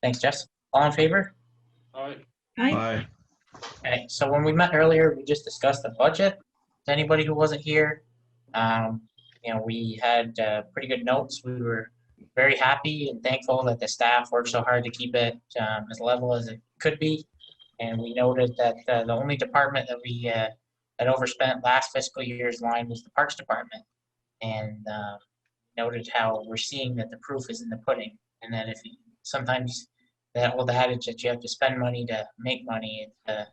Thanks, Jess. All in favor? Aye. Aye. Okay, so when we met earlier, we just discussed the budget. To anybody who wasn't here, we had pretty good notes. We were very happy and thankful that the staff worked so hard to keep it as level as it could be. And we noted that the only department that we that overspent last fiscal year's line was the Parks Department. And noted how we're seeing that the proof is in the pudding, and that if sometimes that old adage that you have to spend money to make money, it's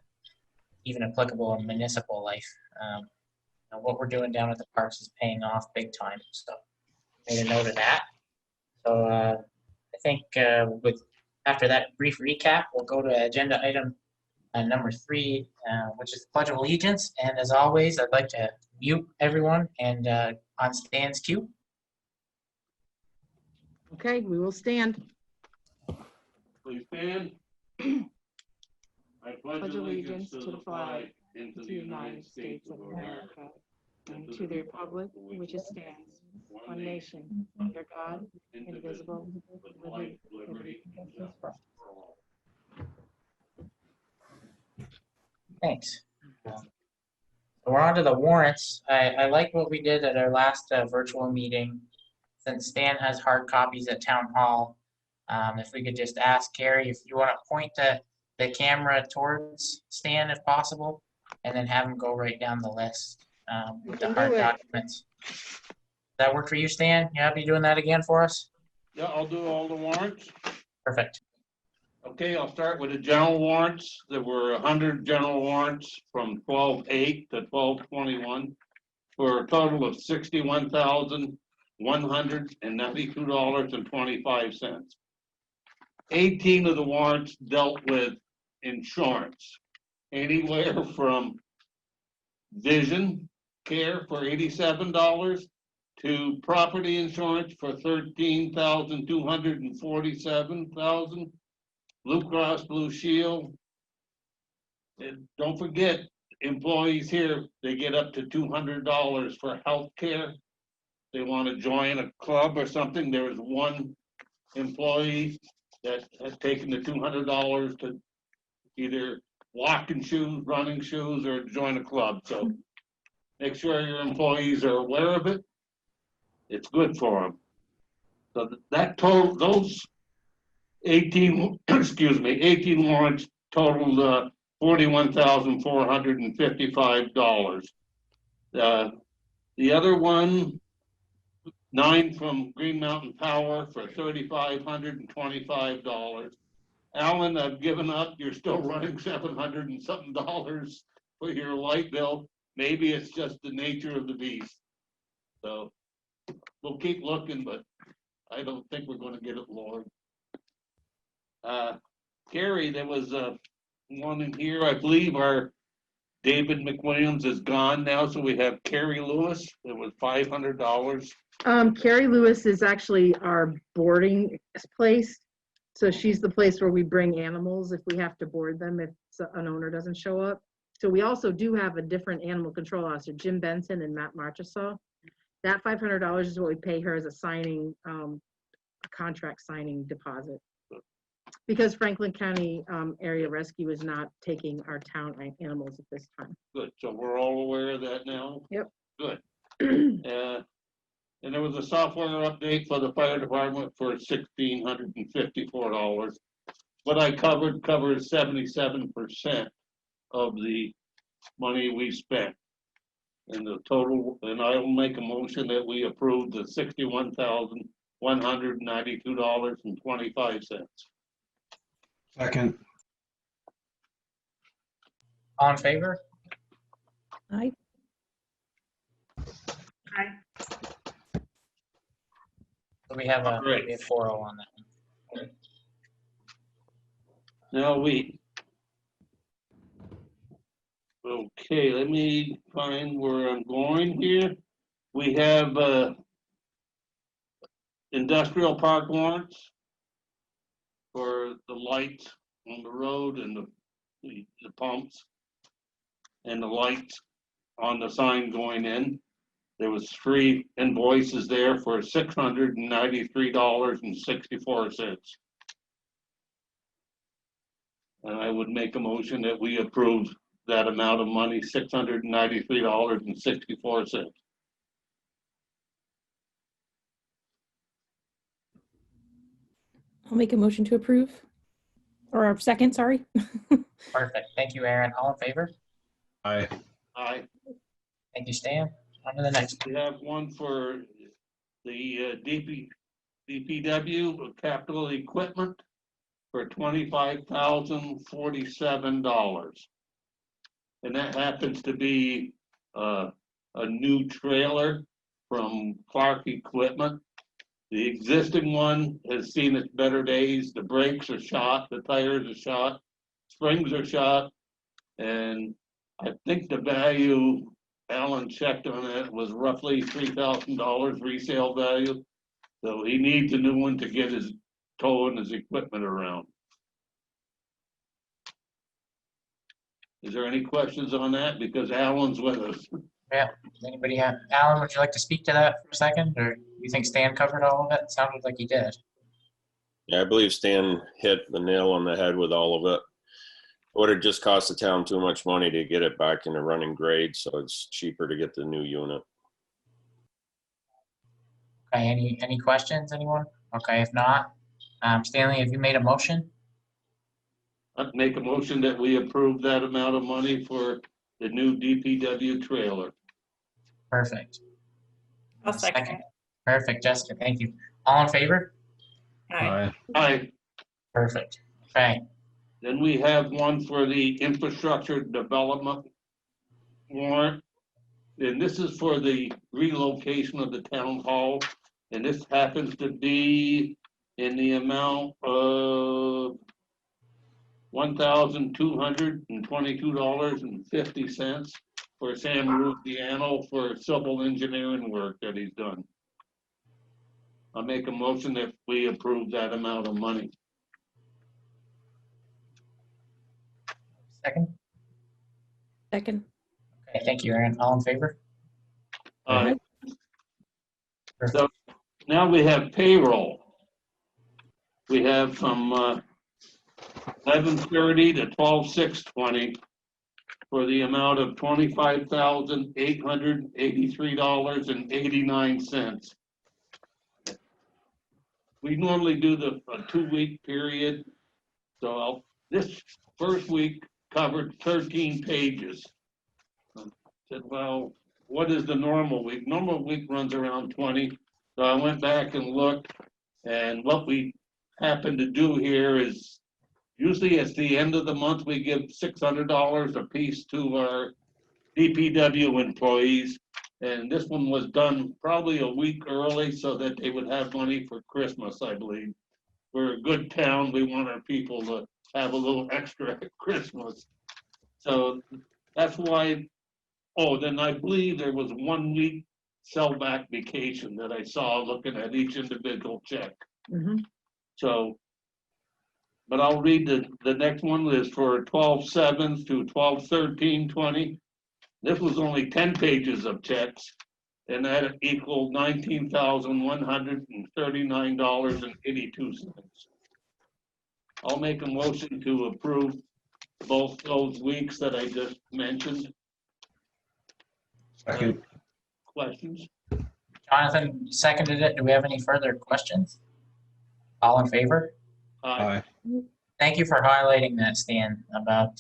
even applicable in municipal life. What we're doing down at the parks is paying off big time. So made a note of that. So I think after that brief recap, we'll go to agenda item number 3, which is the Pledge of Allegiance. And as always, I'd like to mute everyone and on Stan's cue. Okay, we will stand. Please stand. I Pledge allegiance to the flag and to the United States of America and to the republic which it stands, one nation, under God, indivisible, with liberty and justice for all. Thanks. So we're on to the warrants. I like what we did at our last virtual meeting. Since Stan has hard copies at Town Hall, if we could just ask Carrie if you want to point the camera towards Stan if possible, and then have him go right down the list with the hard documents. Does that work for you, Stan? You happy doing that again for us? Yeah, I'll do all the warrants. Perfect. Okay, I'll start with the general warrants. There were 100 general warrants from 12/8 to 12/21 for a total of $61,192.25. 18 of the warrants dealt with insurance, anywhere from vision care for $87 to property insurance for $13,247,000. Blue Cross Blue Shield. And don't forget, employees here, they get up to $200 for health care. They want to join a club or something. There was one employee that has taken the $200 to either walking shoes, running shoes, or join a club. So make sure your employees are aware of it. It's good for them. So that total, those 18 warrants totaled $41,455. The other one, 9 from Green Mountain Power for $3,525. Alan, I've given up. You're still running $700 and something for your light bill. Maybe it's just the nature of the beast. So we'll keep looking, but I don't think we're going to get it lowered. Carrie, there was one in here. I believe our David McWilliams is gone now, so we have Carrie Lewis. It was $500. Carrie Lewis is actually our boarding place. So she's the place where we bring animals if we have to board them if an owner doesn't show up. So we also do have a different animal control officer, Jim Benson and Matt Marchesaw. That $500 is what we pay her as a signing, contract signing deposit. Because Franklin County Area Rescue is not taking our town animals at this time. Good, so we're all aware of that now? Yep. Good. And there was a software update for the fire department for $1,654. What I covers 77% of the money we spent. And the total, and I will make a motion that we approve the $61,192.25. Second. All in favor? Aye. Aye. So we have a 4-0 on that one. Now okay, let me find where I'm going here. We have industrial park warrants for the lights on the road and the pumps and the lights on the sign going in. There was 3 invoices there for $693.64. And I would make a motion that we approve that amount of money, $693.64. I'll make a motion to approve. Or a second, sorry. Perfect. Thank you, Aaron. All in favor? Aye. Aye. Thank you, Stan. On to the next. We have one for the DPW capital equipment for $25,047. And that happens to be a new trailer from Clark Equipment. The existing one has seen its better days. The brakes are shot, the tires are shot, springs are shot, and I think the value, Alan checked on it, was roughly $3,000 resale value. So he needs a new one to get his tow and his equipment around. Is there any questions on that? Because Alan's with us. Yeah. Does anybody have, Alan, would you like to speak to that for a second? Or you think Stan covered all of it? Sounded like he did. Yeah, I believe Stan hit the nail on the head with all of it. It would have just cost the town too much money to get it back in a running grade, so it's cheaper to get the new unit. Okay, any questions, anyone? Okay, if not, Stanley, have you made a motion? I'd make a motion that we approve that amount of money for the new DPW trailer. Perfect. I'll second. Perfect, Jessica, thank you. All in favor? Aye. Aye. Perfect. Okay, Then we have one for the infrastructure development warrant. And this is for the relocation of the town hall. And this happens to be in the amount of $1,222.50 for Sam Rubiano for civil engineering work that he's done. I'll make a motion that we approve that amount of money. second. Second. Okay, thank you, Aaron. All in favor? Aye. Perfect. So now we have payroll. We have from 11:30 to 12/6/20 for the amount of $25,883.89. We normally do a 2-week period. So this first week covered 13 pages. Said, well, what is the normal week? Normal week runs around 20. So I went back and looked, and what we happen to do here is usually at the end of the month, we give $600 a piece to our DPW employees. And this one was done probably a week early so that they would have money for Christmas, I believe. We're a good town. We want our people to have a little extra at Christmas. So that's why, oh, then I believe there was 1 week sellback vacation that I saw looking at each individual check. Mhm. So, but I'll read the next one is for 12/7 to 12/13/20. This was only 10 pages of checks, and that equaled $19,139.82. I'll make a motion to approve both those weeks that I just mentioned. Second. Questions? Jonathan seconded it. Do we have any further questions? All in favor? Aye. Aye. Thank you for highlighting that, Stan, about,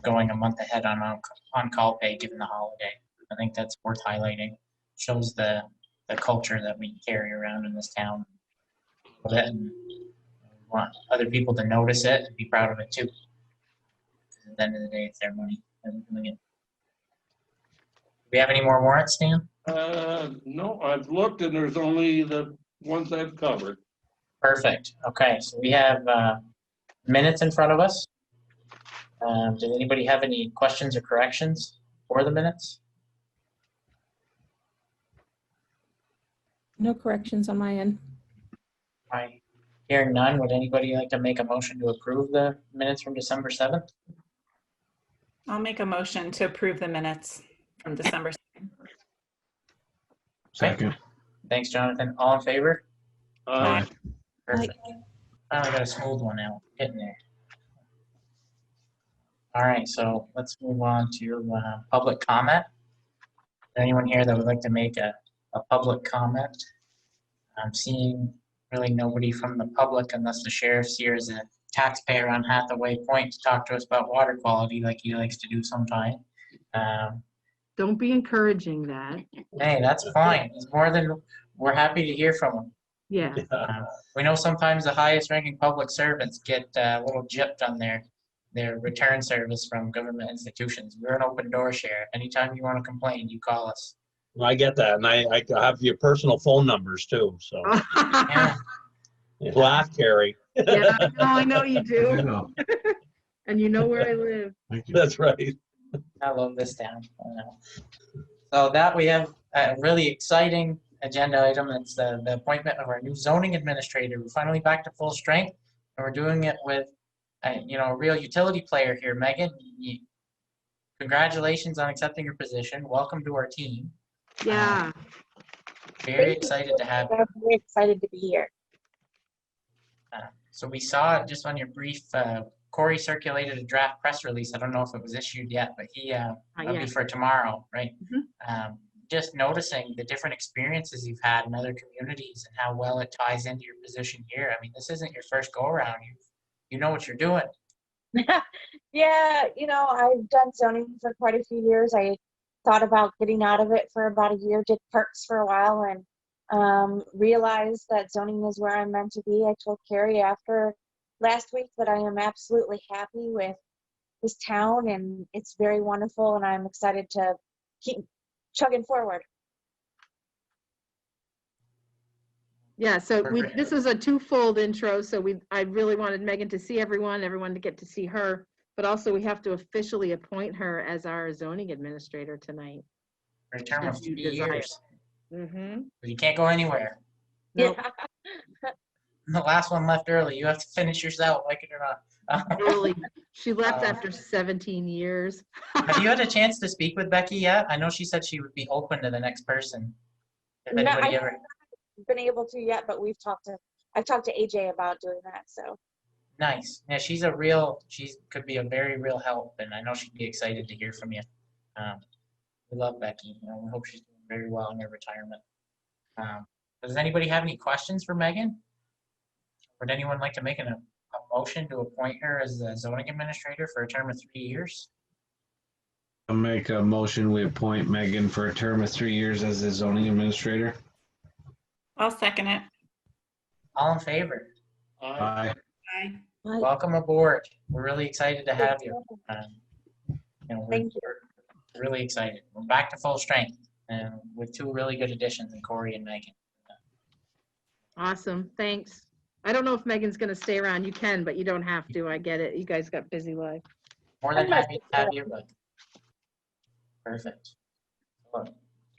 going a month ahead on-call pay given the holiday. I think that's worth highlighting. Shows the culture that we carry around in this town. And we want other people to notice it and be proud of it too. At the end of the day, it's their money. Do we have any more warrants, Stan? No, I've looked and there's only the ones I've covered. Perfect. Okay, so we have minutes in front of us. Does anybody have any questions or corrections for the minutes? No corrections on my end. Right. Hearing none, would anybody like to make a motion to approve the minutes from December 7th? I'll make a motion to approve the minutes from December. Second. Thanks, Jonathan. All in favor? Aye. Perfect. Finally got a smooth one now. Getting there. All right, so let's move on to public comment. Anyone here that would like to make a public comment? I'm seeing really nobody from the public unless the sheriff's here as a taxpayer on Hathaway Point to talk to us about water quality like he likes to do sometime. Don't be encouraging that. Hey, that's fine. He's more than, we're happy to hear from him. Yeah. We know sometimes the highest ranking public servants get a little gypped on their return service from government institutions. We're an open door share. Anytime you want to complain, you call us. I get that, and I have your personal phone numbers too, so. Yeah. Laugh, Carrie. Yeah, I know you I do. know. And you know where I live. Thank you. That's right. I love this town. I know. So that we have a really exciting agenda item. It's the appointment of our new zoning administrator. We're finally back to full strength, and we're doing it with a real utility player here. Megan, congratulations on accepting your position. Welcome to our team. Yeah. Very excited to have you. I'm very excited to be here. So we saw just on your brief, Corey circulated a draft press release. I don't know if it was issued yet, but that'll be for tomorrow, right? Just noticing the different experiences you've had in other communities and how well it ties into your position here. I mean, this isn't your first go around. You know what you're doing. Yeah, I've done zoning for quite a few years. I thought about getting out of it for about a year, did perks for a while, and realized that zoning is where I'm meant to be. I told Carrie after last week that I am absolutely happy with this town, and it's very wonderful, and I'm excited to keep chugging forward. Yeah, so Perfect. this is a twofold intro. So I really wanted Megan to see everyone to get to see her, but also we have to officially appoint her as our zoning administrator tonight. For a term of If you 3 desire. years. Mm-hmm. But you can't go anywhere. Nope. Yeah. The last one left early. You have to finish yours out, like it or not. Really, she left after 17 years. Have you had a chance to speak with Becky yet? I know she said she would be open to the next person. If No, anybody I ever. haven't been able to yet, but I've talked to AJ about doing that. So Nice. Yeah, she could be a very real help, and I know she'd be excited to hear from you. We love Becky. We hope she's doing very well in her retirement. Does anybody have any questions for Megan? Would anyone like to make a motion to appoint her as the zoning administrator for a term of 3 years? I'll make a motion, we appoint Megan for a term of 3 years as the zoning administrator. I'll second it. All in favor? Aye. Aye. Welcome aboard. We're really excited to have you. Thank you. We're really excited. We're back to full strength with two really good additions in Corey and Megan. Awesome, thanks. I don't know if Megan's gonna stay around. You can, but you don't have to. I get it. You guys got busy life. More than happy to have you, but perfect. Well,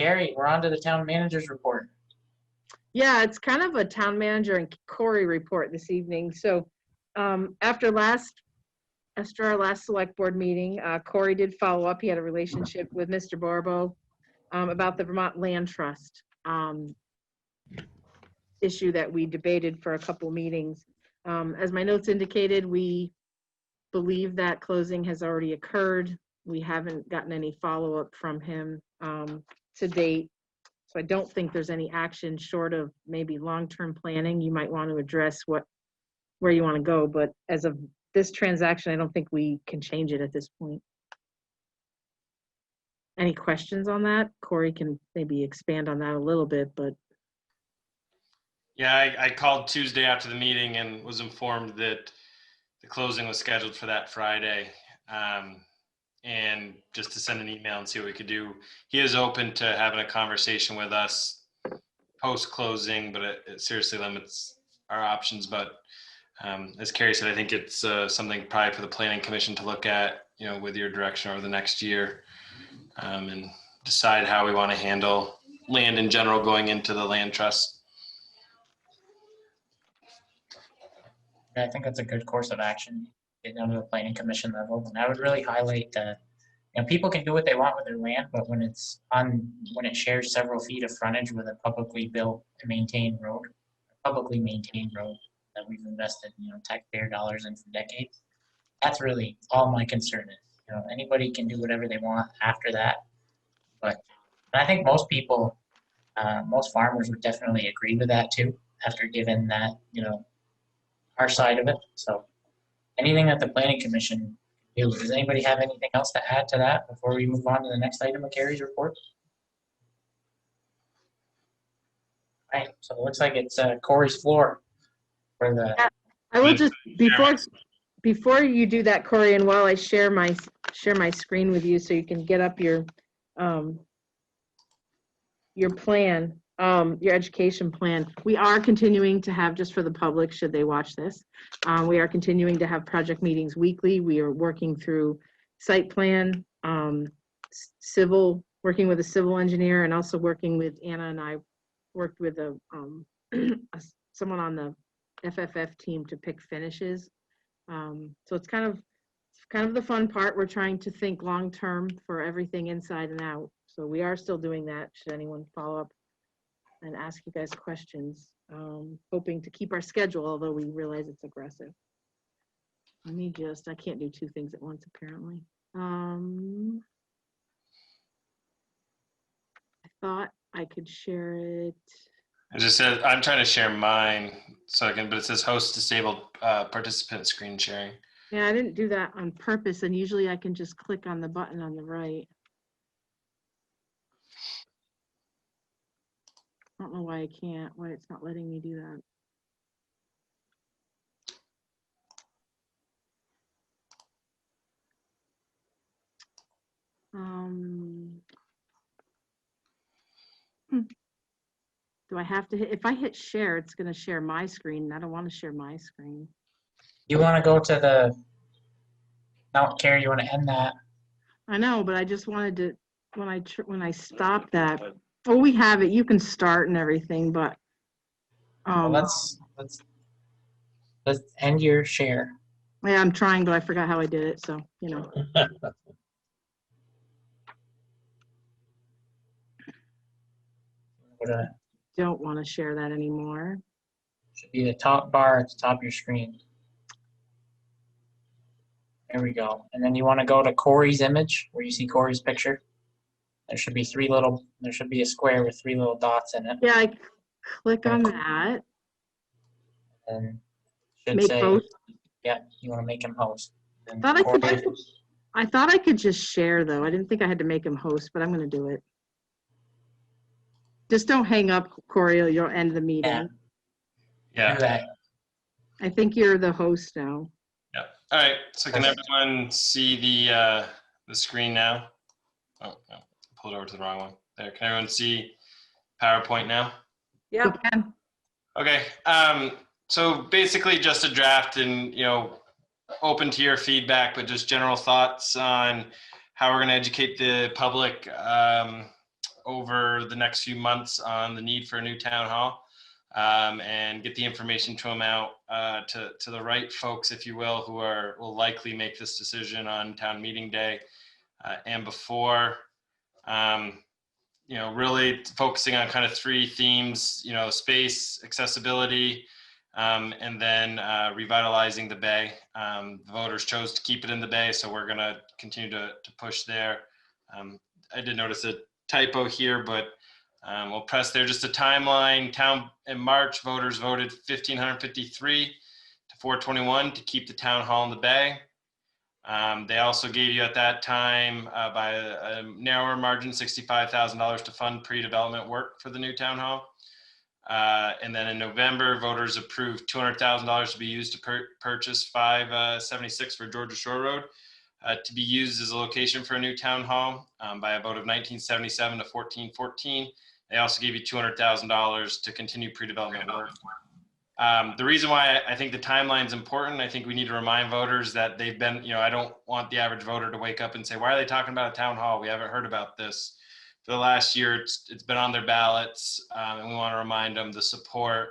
Gary, we're on to the town manager's report. Yeah, it's kind of a town manager and Corey report this evening. So after our last select board meeting, Corey did follow up. He had a relationship with Mr. Barbo about the Vermont Land Trust issue that we debated for a couple meetings. As my notes indicated, we believe that closing has already occurred. We haven't gotten any follow-up from him to date. So I don't think there's any action short of maybe long-term planning. You might want to address where you want to go, but as of this transaction, I don't think we can change it at this point. Any questions on that? Corey can maybe expand on that a little bit, but. Yeah, I called Tuesday after the meeting and was informed that the closing was scheduled for that Friday. And just to send an email and see what we could do. He is open to having a conversation with us post-closing, but it seriously limits our options. But as Carrie said, I think it's something probably for the Planning Commission to look at, with your direction over the next year, and decide how we want to handle land in general going into the land trust. I think that's a good course of action, get down to the planning commission level. And I would really highlight people can do what they want with their land, but when it shares several feet of frontage with a publicly built and maintained road, publicly maintained road that we've invested, taxpayer dollars in for decades, that's really all my concern is. anybody can do whatever they want after that. But I think most people, most farmers would definitely agree with that too, after given that, our side of it. So anything that the planning commission can do. Does anybody have anything else to add to that before we move on to the next item of Carrie's report? All right, so it looks like it's Corey's floor for the. I will just, before you do that, Corey, and while I share my screen with you so you can get up your plan, your education plan, we are continuing to have, just for the public, should they watch this, we are continuing to have project meetings weekly. We are working through site plan, working with a civil engineer, and also working with Anna, and I worked with someone on the FFF team to pick finishes. So it's kind of the fun part. We're trying to think long-term for everything inside and out. So we are still doing that. Should anyone follow up and ask you guys questions, hoping to keep our schedule, although we realize it's aggressive. I can't do two things at once, apparently. I thought I could share it. I just said, I'm trying to share mine but it says host disabled participant screen sharing. Yeah, I didn't do that on purpose, and usually I can just click on the button on the right. I don't know why I can't, why it's not letting me do that. Do I have to hit, if I hit share, it's going to share my screen. I don't want to share my screen. You want to go to the, no, Carrie, you want to end that? I know, but I just wanted to, when I stop that, oh, we have it. You can start and everything, but. Well, let's end your share. Yeah, I'm trying, but I forgot how I did it, so, Don't want to share that anymore. Should be the top bar at the top of your screen. There we go. And then you want to go to Corey's image where you see Corey's picture. There should be a square with 3 little dots in it. Yeah, I click on that. And should Make say, host. Yeah, you want to make him host. And I thought I could just share though. I didn't think I had to make him host, but I'm going to do it. Just don't hang up, Corey, or you'll end the meeting. Yeah. I think you're the host now. Yeah. All right. So can everyone see the screen now? Oh, no. Pulled over to the wrong one. There. Can everyone see PowerPoint now? Yeah. Okay. So basically just a draft and, open to your feedback, but just general thoughts on how we're going to educate the public over the next few months on the need for a new town hall, and get the information to them out to the right folks, if you will, who will likely make this decision on town meeting day and before. Really focusing on kind of 3 themes, space, accessibility, and then revitalizing the bay. The voters chose to keep it in the bay, so we're going to continue to push there. I did notice a typo here, but we'll press there. Just a timeline. Town in March, voters voted 1,553 to 421 to keep the town hall in the bay. They also gave you at that time by a narrower margin $65,000 to fund pre-development work for the new town hall. And then in November, voters approved $200,000 to be used to purchase 576 for Georgia Shore Road to be used as a location for a new town hall by a vote of 1977 to 1414. They also gave you $200,000 to continue pre-development work. The reason why I think the timeline is important, I think we need to remind voters that they've been, I don't want the average voter to wake up and say, why are they talking about a town hall? We haven't heard about this. For the last year, it's been on their ballots, and we want to remind them the support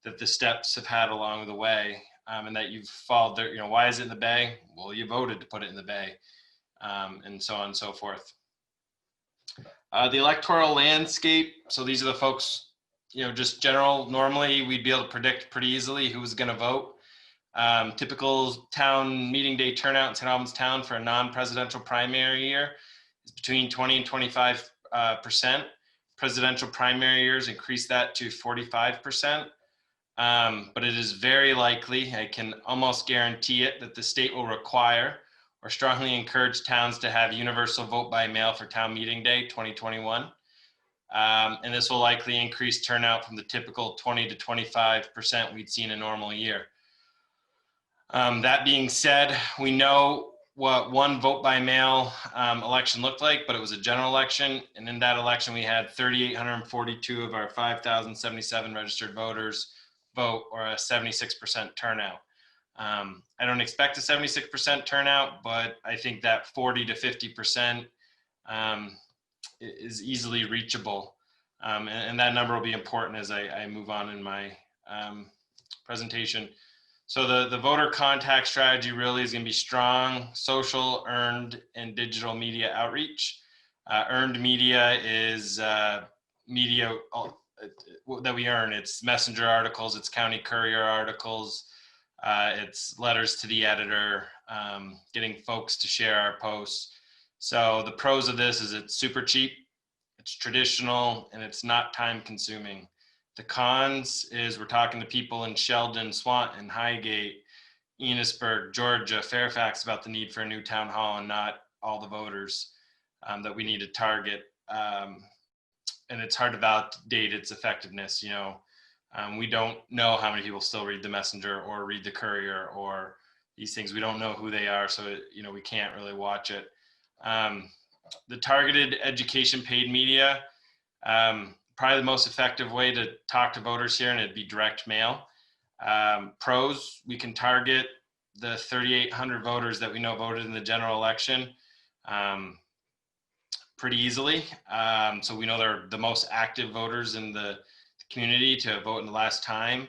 that the steps have had along the way, and that you've followed their, why is it in the bay? Well, you voted to put it in the bay, and so on and so forth. The electoral landscape. So these are the folks, just general. Normally, we'd be able to predict pretty easily who's going to vote. Typical town meeting day turnout in St. Albans Town for a non-presidential primary year is between 20 and 25%. Presidential primary years increase that to 45%. But it is very likely, I can almost guarantee it, that the state will require or strongly encourage towns to have universal vote by mail for town meeting day 2021. And this will likely increase turnout from the typical 20 to 25% we'd see in a normal year. That being said, we know what one vote by mail election looked like, but it was a general election. And in that election, we had 3,842 of our 5,077 registered voters vote, or a 76% turnout. I don't expect a 76% turnout, but I think that 40 to 50% is easily reachable. And that number will be important as I move on in my presentation. So the voter contact strategy really is going to be strong social, earned, and digital media outreach. Earned media is media that we earn. It's messenger articles, it's county courier articles, it's letters to the editor, getting folks to share our posts. So the pros of this is it's super cheap, it's traditional, and it's not time consuming. The cons is we're talking to people in Sheldon, Swanton, Highgate, Enosburg, Georgia, Fairfax about the need for a new town hall, and not all the voters that we need to target. And it's hard to validate its effectiveness. We don't know how many people still read the messenger or read the courier or these things. We don't know who they are, so we can't really watch it. The targeted education paid media, probably the most effective way to talk to voters here, and it'd be direct mail. Pros, we can target the 3,800 voters that we know voted in the general election pretty easily. So we know they're the most active voters in the community to vote in the last time.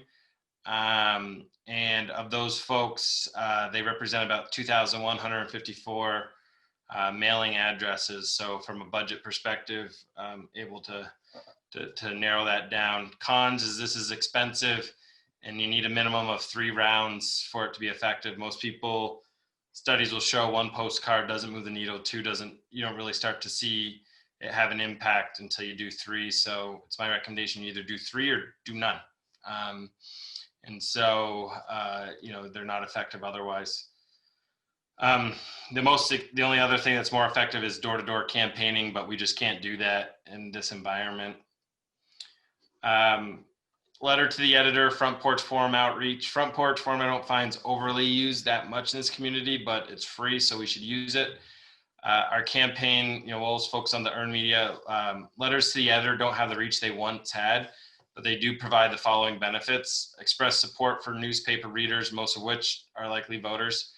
And of those folks, they represent about 2,154 mailing addresses. So from a budget perspective, able to narrow that down. Cons is this is expensive and you need a minimum of 3 rounds for it to be effective. Most people, studies will show 1 postcard doesn't move the needle, 2 doesn't, you don't really start to see it have an impact until you do 3. So it's my recommendation, you either do 3 or do none. And so, they're not effective otherwise. The only other thing that's more effective is door-to-door campaigning, but we just can't do that in this environment. Letter to the editor, front porch forum outreach. Front porch forum I don't find is overly used that much in this community, but it's free, so we should use it. Our campaign, we'll always focus on the earned media. Letters to the editor don't have the reach they once had, but they do provide the following benefits. Express support for newspaper readers, most of which are likely voters.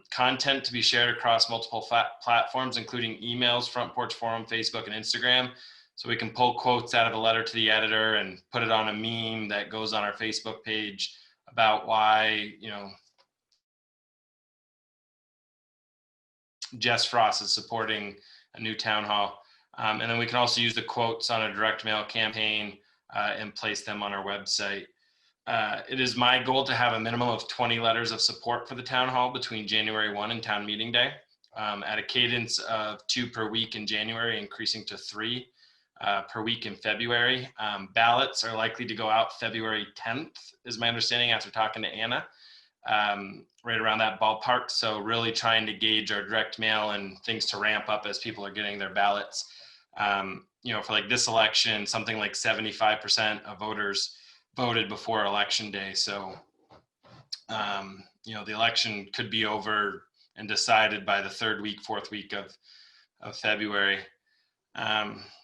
Content to be shared across multiple platforms, including emails, Front Porch Forum, Facebook, and Instagram. So we can pull quotes out of a letter to the editor and put it on a meme that goes on our Facebook page about why, Jess Frost is supporting a new town hall. And then we can also use the quotes on a direct mail campaign and place them on our website. It is my goal to have a minimum of 20 letters of support for the town hall between January 1 and town meeting day, at a cadence of 2 per week in January, increasing to 3 per week in February. Ballots are likely to go out February 10th, is my understanding after talking to Anna, right around that ballpark. So really trying to gauge our direct mail and things to ramp up as people are getting their ballots. For like this election, something like 75% of voters voted before election day. So, the election could be over and decided by the 3rd week, 4th week of February.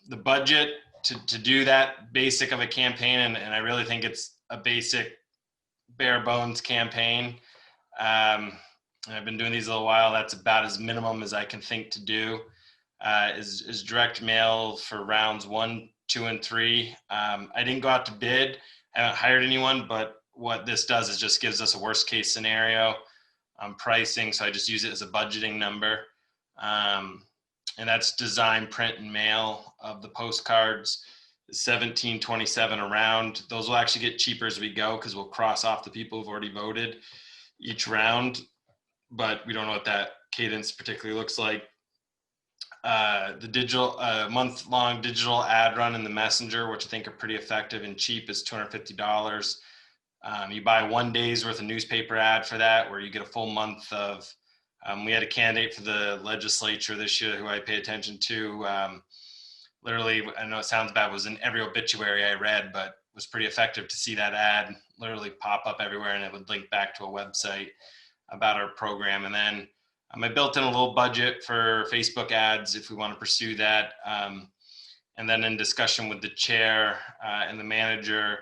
The budget to do that basic of a campaign, and I really think it's a basic bare bones campaign. And I've been doing these a little while. That's about as minimum as I can think to do. Is direct mail for rounds 1, 2, and 3. I didn't go out to bid. I haven't hired anyone, but what this does is just gives us a worst case scenario pricing. So I just use it as a budgeting number. And that's design, print, and mail of the postcards, $17.27 a round. Those will actually get cheaper as we go because we'll cross off the people who've already voted. each round, but we don't know what that cadence particularly looks like. The digital month-long digital ad run in the Messenger, which I think are pretty effective and cheap, is $250. You buy 1 day's worth of newspaper ad for that, where you get a full month of. We had a candidate for the legislature this year who I pay attention to. Literally, I know it sounds bad, was in every obituary I read, but was pretty effective to see that ad literally pop up everywhere, and it would link back to a website about our program. And then I built in a little budget for Facebook ads if we want to pursue that. And then in discussion with the chair and the manager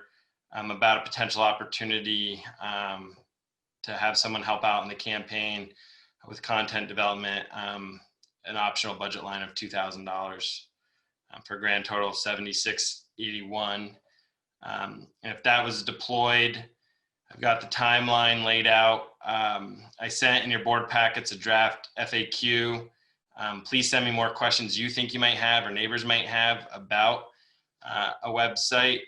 about a potential opportunity to have someone help out in the campaign with content development, an optional budget line of $2,000 for a grand total of $76.81. And if that was deployed, I've got the timeline laid out. I sent in your board packets a draft FAQ. Please send me more questions you think you might have or neighbors might have about a website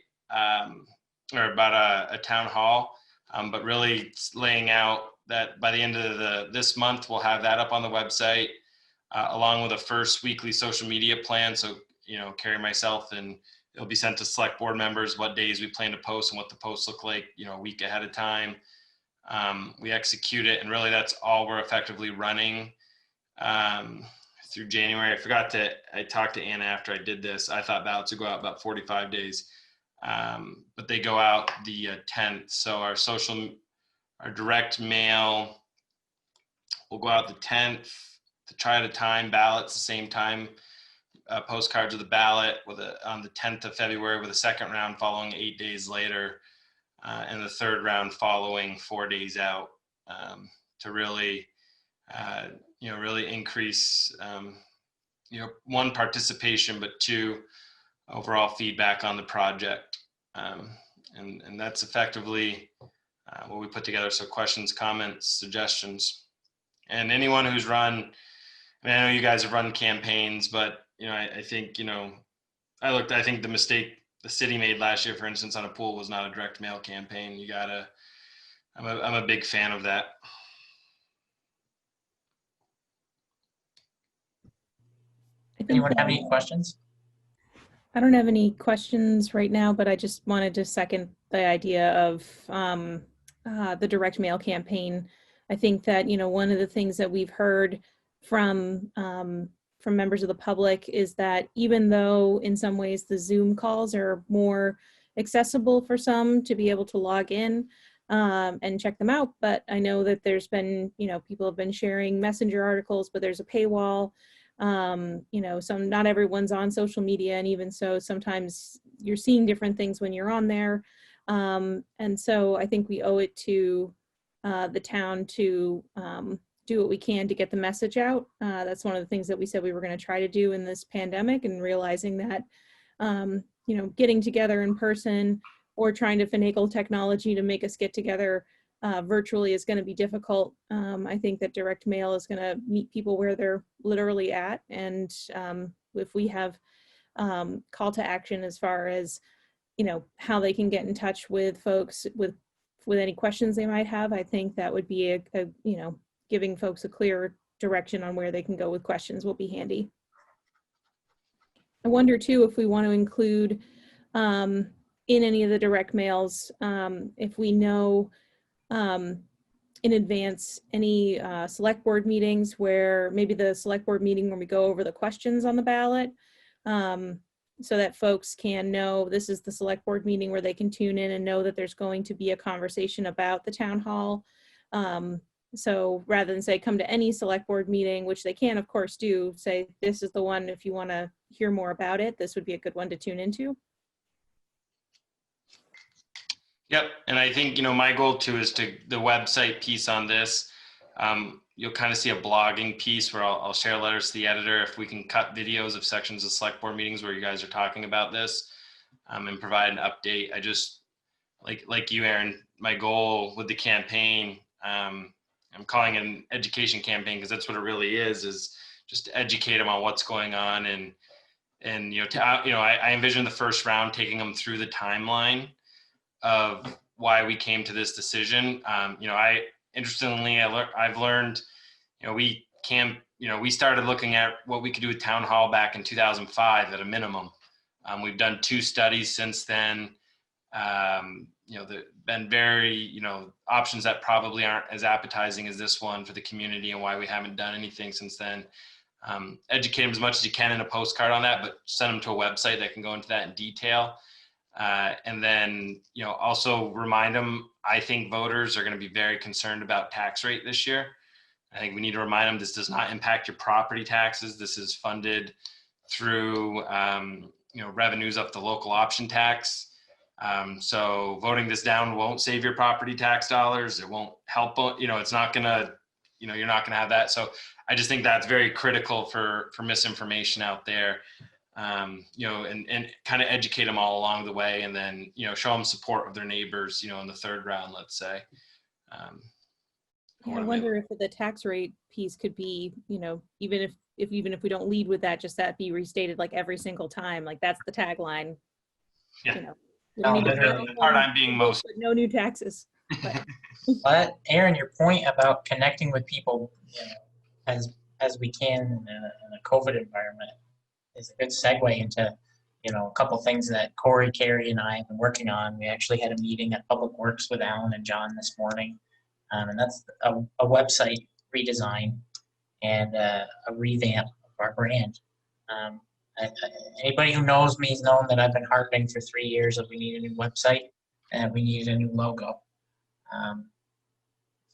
or about a town hall. But really it's laying out that by the end of this month, we'll have that up on the website along with a first weekly social media plan. So, Carrie, myself, and it'll be sent to select board members what days we plan to post and what the posts look like, a week ahead of time. We execute it, and really that's all we're effectively running through January. I talked to Anna after I did this. I thought ballots would go out about 45 days, but they go out the 10th. So our direct mail will go out the 10th to try to time ballots the same time. Postcards of the ballot on the 10th of February with a second round following 8 days later, and the third round following 4 days out, to really, really increase, one, participation, but two, overall feedback on the project. And that's effectively what we put together. So questions, comments, suggestions, and anyone who's run, I know you guys have run campaigns, but I think, I think the mistake the city made last year, for instance, on a pool was not a direct mail campaign. I'm a big fan of that. Anyone have any questions? I don't have any questions right now, but I just wanted to second the idea of the direct mail campaign. I think that, one of the things that we've heard from members of the public is that even though in some ways the Zoom calls are more accessible for some to be able to log in and check them out, but I know that there's been, people have been sharing messenger articles, but there's a paywall. Not everyone's on social media, and even so, sometimes you're seeing different things when you're on there. And so I think we owe it to the town to do what we can to get the message out. That's one of the things that we said we were going to try to do in this pandemic, and realizing that, getting together in person or trying to finagle technology to make us get together virtually is going to be difficult. I think that direct mail is going to meet people where they're literally at. And if we have call to action as far as, how they can get in touch with folks with any questions they might have, I think that would be a giving folks a clear direction on where they can go with questions will be handy. I wonder too, if we want to include in any of the direct mails, if we know in advance any select board meetings where maybe the select board meeting where we go over the questions on the ballot, so that folks can know this is the select board meeting where they can tune in and know that there's going to be a conversation about the town hall. So rather than say, come to any select board meeting, which they can of course do, say, this is the one, if you want to hear more about it, this would be a good one to tune into. Yep, and I think, my goal too is the website piece on this. You'll kind of see a blogging piece where I'll share letters to the editor if we can cut videos of sections of select board meetings where you guys are talking about this, and provide an update. I just, like you, Aaron, my goal with the campaign, I'm calling it an education campaign because that's what it really is just to educate them on what's going on. And I envision the first round taking them through the timeline of why we came to this decision. interestingly, I've learned, we started looking at what we could do with town hall back in 2005 at a minimum. We've done 2 studies since then. There been very, options that probably aren't as appetizing as this one for the community, and why we haven't done anything since then. Educate them as much as you can in a postcard on that, but send them to a website that can go into that in detail. And then, also remind them, I think voters are going to be very concerned about tax rate this year. I think we need to remind them this does not impact your property taxes. This is funded through, revenues of the local option tax. So voting this down won't save your property tax dollars. It won't help, it's not gonna, you're not gonna have that. So I just think that's very critical for misinformation out there. And kind of educate them all along the way, and then, show them support of their neighbors, in the 3rd round, let's say. I wonder if the tax rate piece could be, even if we don't lead with that, just that be restated like every single time, like that's the tagline. Yeah. The part I'm being most. No new taxes. But Aaron, your point about connecting with people, as we can in a COVID environment is a good segue into, a couple things that Corey, Carrie, and I have been working on. We actually had a meeting at Public Works with Alan and John this morning. And that's a website redesign and a revamp of our brand. Anybody who knows me has known that I've been harping for 3 years that we need a new website and we need a new logo.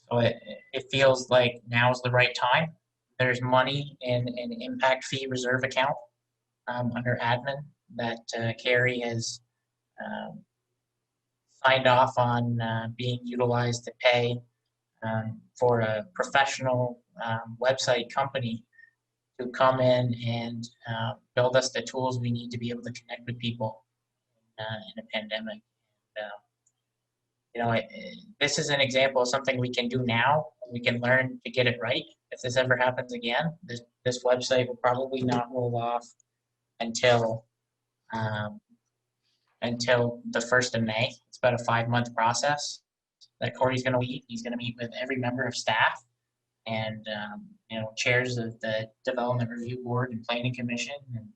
So it feels like now's the right time. There's money in an impact fee reserve account under admin that Carrie has signed off on being utilized to pay for a professional website company to come in and build us the tools we need to be able to connect with people in a pandemic. This is an example of something we can do now. We can learn to get it right. If this ever happens again, this website will probably not roll off until the 1st of May. It's about a 5-month process that Corey's going to lead. He's going to meet with every member of staff and chairs of the Development Review Board and Planning Commission. And I'm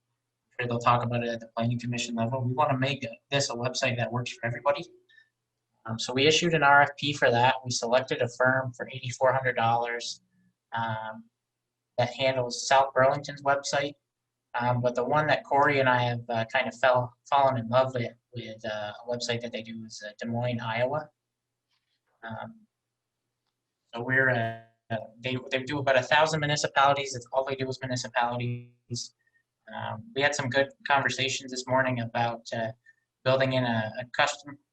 sure they'll talk about it at the Planning Commission level. We want to make this a website that works for everybody. So we issued an RFP for that. We selected a firm for $8,400 that handles South Burlington's website. But the one that Corey and I have kind of fallen in love with a website that they do is Des Moines, Iowa. So we're they do about 1,000 municipalities. That's all they do is municipalities. We had some good conversations this morning about building in a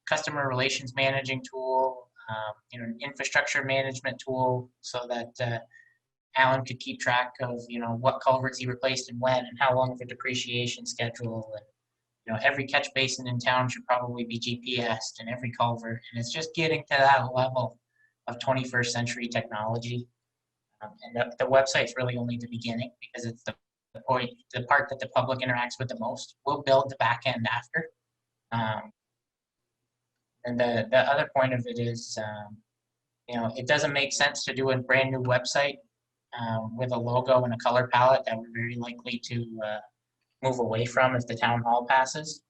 customer relations managing tool, an infrastructure management tool, so that Alan could keep track of what culverts he replaced and when, and how long of a depreciation schedule. And every catch basin in town should probably be GPSed, and every culvert. And it's just getting to that level of 21st century technology. And the website's really only the beginning, because it's the part that the public interacts with the most. We'll build the back end after. And the other point of it is, it doesn't make sense to do a brand new website with a logo and a color palette that we're very likely to move away from if the town hall passes.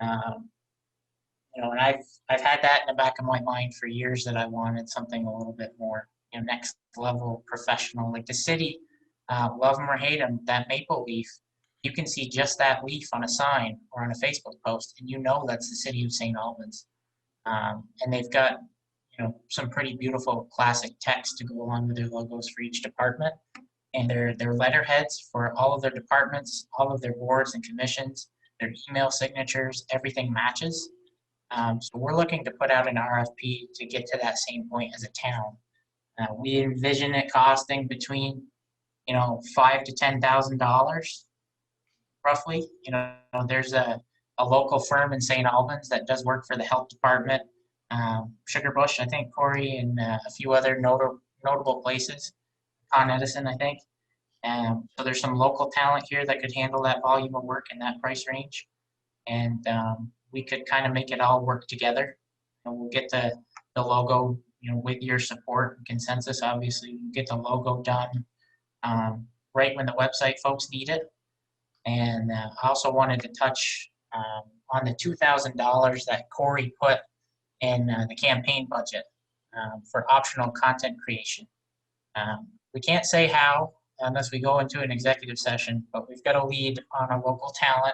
And I've had that in the back of my mind for years, that I wanted something a little bit more, next level professional. Like the city, love them or hate them, that maple leaf, you can see just that leaf on a sign or on a Facebook post, and that's the city of St. Albans. And they've got some pretty beautiful classic text to go along with their logos for each department, and their letterheads for all of their departments, all of their boards and commissions, their email signatures, everything matches. So we're looking to put out an RFP to get to that same point as a town. We envision it costing between $5,000 to $10,000 roughly. There's a local firm in St. Albans that does work for the health department, Sugar Bush, I think, Corey, and a few other notable places, Con Edison, I think. So there's some local talent here that could handle that volume of work in that price range. And we could kind of make it all work together. And we'll get the logo with your support and consensus, obviously, we get the logo done right when the website folks need it. And I also wanted to touch on the $2,000 that Corey put in the campaign budget for optional content creation. We can't say how unless we go into an executive session, but we've got a lead on a local talent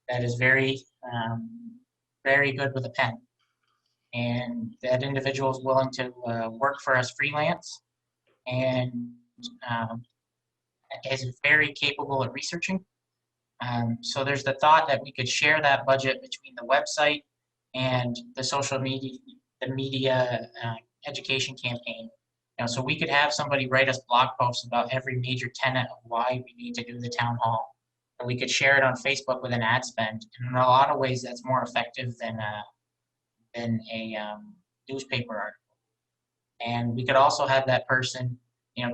that is very, very good with a pen. And that individual is willing to work for us freelance and is very capable at researching. So there's the thought that we could share that budget between the website and the social media, education campaign. So we could have somebody write us blog posts about every major tenet of why we need to do the town hall. And we could share it on Facebook with an ad spend. And in a lot of ways, that's more effective than a newspaper article. And we could also have that person,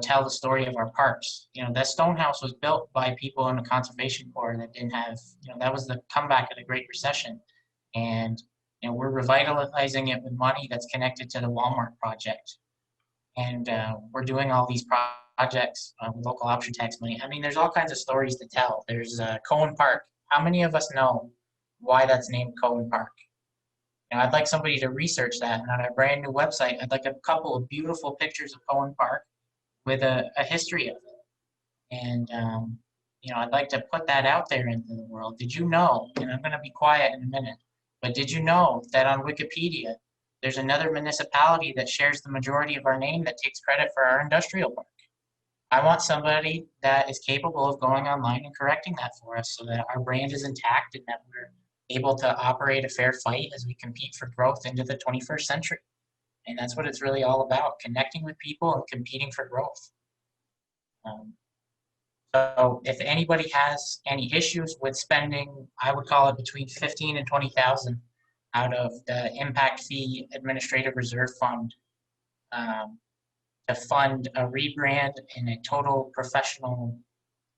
tell the story of our parks. That stone house was built by people in the Conservation Corps that didn't have, that was the comeback of the Great Recession. And, we're revitalizing it with money that's connected to the Walmart project. And we're doing all these projects with local option tax money. I mean, there's all kinds of stories to tell. There's Cohen Park. How many of us know why that's named Cohen Park? I'd like somebody to research that. And on our brand new website, I'd like a couple of beautiful pictures of Cohen Park with a history of it. And, I'd like to put that out there into the world. Did you know, and I'm going to be quiet in a minute, but did you know that on Wikipedia, there's another municipality that shares the majority of our name that takes credit for our industrial park? I want somebody that is capable of going online and correcting that for us so that our brand is intact and that we're able to operate a fair fight as we compete for growth into the 21st century. And that's what it's really all about, connecting with people and competing for growth. So if anybody has any issues with spending, I would call it between 15 and 20,000 out of the impact fee administrative reserve fund to fund a rebrand and a total professional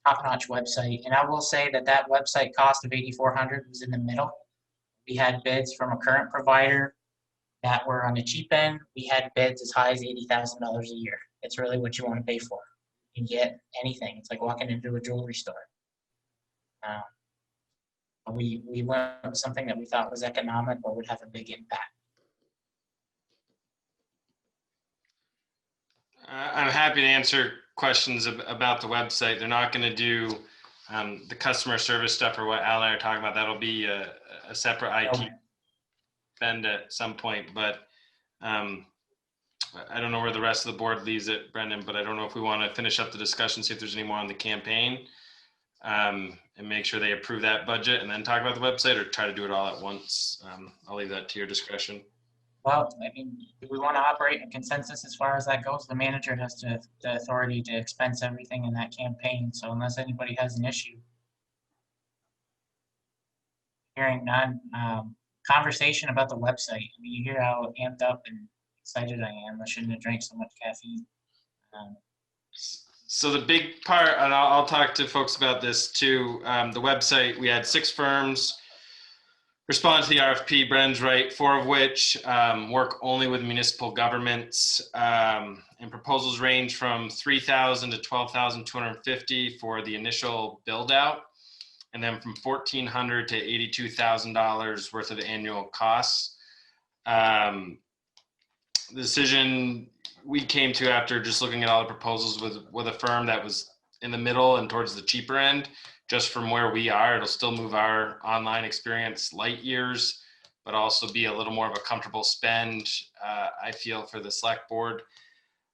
top-notch website. And I will say that website cost of $8,400 was in the middle. We had bids from a current provider that were on the cheap end. We had bids as high as $80,000 a year. It's really what you want to pay for. You can get anything. It's like walking into a jewelry store. We went with something that we thought was economic or would have a big impact. I'm happy to answer questions about the website. They're not going to do the customer service stuff or what Al and I are talking about. That'll be a separate IT spend at some point. But I don't know where the rest of the board leaves it, Brendan, but I don't know if we want to finish up the discussion, see if there's any more on the campaign, and make sure they approve that budget and then talk about the website, or try to do it all at once. I'll leave that to your discretion. Well, I mean, if we want to operate in consensus as far as that goes, the manager has the authority to expense everything in that campaign. So unless anybody has an issue. Hearing none, conversation about the website. I mean, you hear how amped up and excited I am. I shouldn't have drank so much caffeine. So the big part, and I'll talk to folks about this too, the website, we had 6 firms respond to the RFP, Bren's right, 4 of which work only with municipal governments, and proposals range from $3,000 to $12,250 for the initial build out, and then from $1,400 to $82,000 worth of annual costs. The decision we came to after just looking at all the proposals with a firm that was in the middle and towards the cheaper end, just from where we are. It'll still move our online experience light years, but also be a little more of a comfortable spend, I feel, for the select board.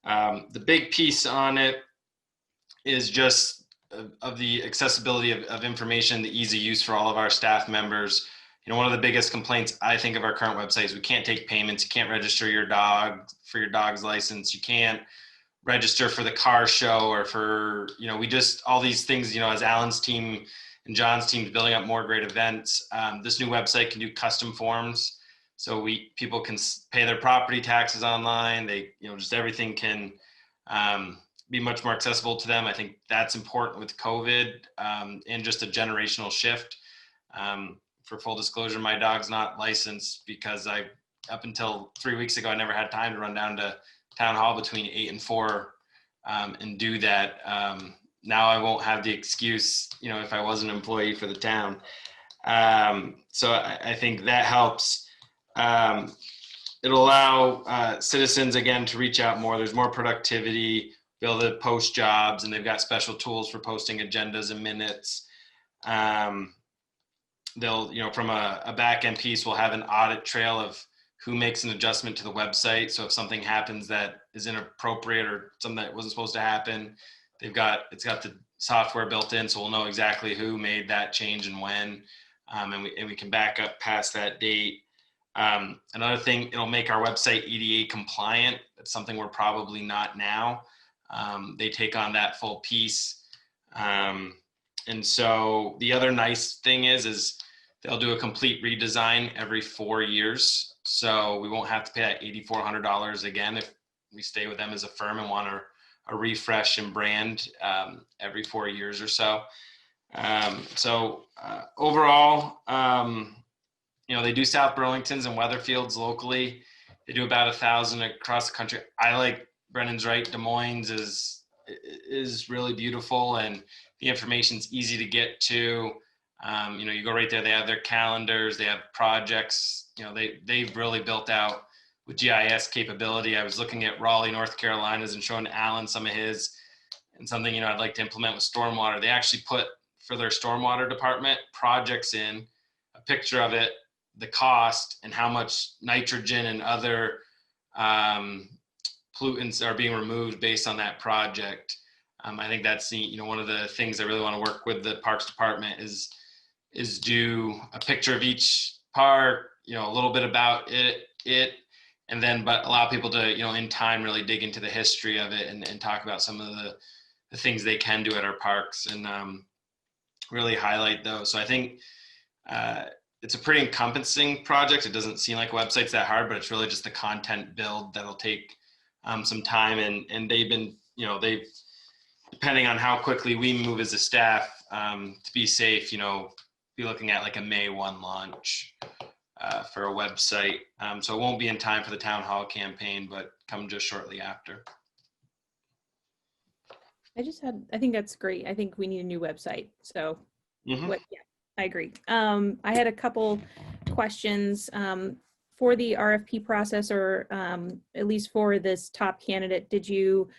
The big piece on it is just of the accessibility of information, the easy use for all of our staff members. One of the biggest complaints I think of our current website is we can't take payments. You can't register your dog for your dog's license. You can't register for the car show or for, we just, all these things, as Alan's team and John's team is building up more great events. This new website can do custom forms. So people can pay their property taxes online. They, just everything can be much more accessible to them. I think that's important with COVID and just a generational shift. For full disclosure, my dog's not licensed because I up until 3 weeks ago, I never had time to run down to town hall between 8 and 4 and do that. Now I won't have the excuse, if I was an employee for the town. So I think that helps. It'll allow citizens, again, to reach out more. There's more productivity, be able to post jobs, and they've got special tools for posting agendas and minutes. They'll, from a back end piece, we'll have an audit trail of who makes an adjustment to the website. So if something happens that is inappropriate or something that wasn't supposed to happen, it's got the software built in, so we'll know exactly who made that change and when, and we can back up past that date. Another thing, it'll make our website EDA compliant. That's something we're probably not now. They take on that full piece. And so the other nice thing is they'll do a complete redesign every 4 years. So we won't have to pay that $8,400 again if we stay with them as a firm and want a refresh and brand every 4 years or so. Overall, they do South Burlington's and Weatherfield's locally. They do about 1,000 across the country. I like Brennan's right. Des Moines is really beautiful, and the information's easy to get to. You go right there. They have their calendars. They have projects. They've really built out with GIS capability. I was looking at Raleigh, North Carolina's, and showing Alan some of his, and something I'd like to implement with stormwater. They actually put, for their stormwater department, projects in, a picture of it, the cost, and how much nitrogen and other pollutants are being removed based on that project. I think that's one of the things I really want to work with the Parks Department is do a picture of each park, a little bit about it, and then but allow people to in time really dig into the history of it and talk about some of the things they can do at our parks and really highlight those. So I think it's a pretty encompassing project. It doesn't seem like a website's that hard, but it's really just the content build that'll take some time, and they've been depending on how quickly we move as a staff, to be safe, be looking at like a May 1 launch for a website. So it won't be in time for the town hall campaign, but come just shortly after. I think that's great. I think we need a new website. So Mm-hmm. Yeah, I agree. I had a couple questions for the RFP process, or at least for this top candidate. Did you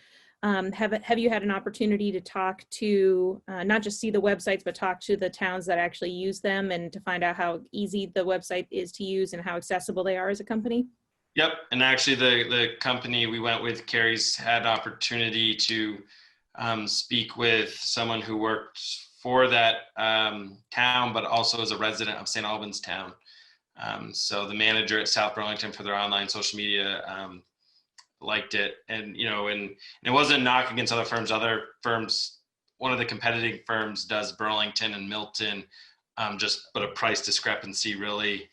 have you had an opportunity to talk to not just see the websites, but talk to the towns that actually use them, and to find out how easy the website is to use and how accessible they are as a company? Yep, and actually the company we went with, Carrie's, had an opportunity to speak with someone who worked for that town, but also as a resident of St. Albans Town. So the manager at South Burlington for their online social media liked it, and and it wasn't a knock against other firms. Other firms, one of the competitive firms does Burlington and Milton, but a price discrepancy really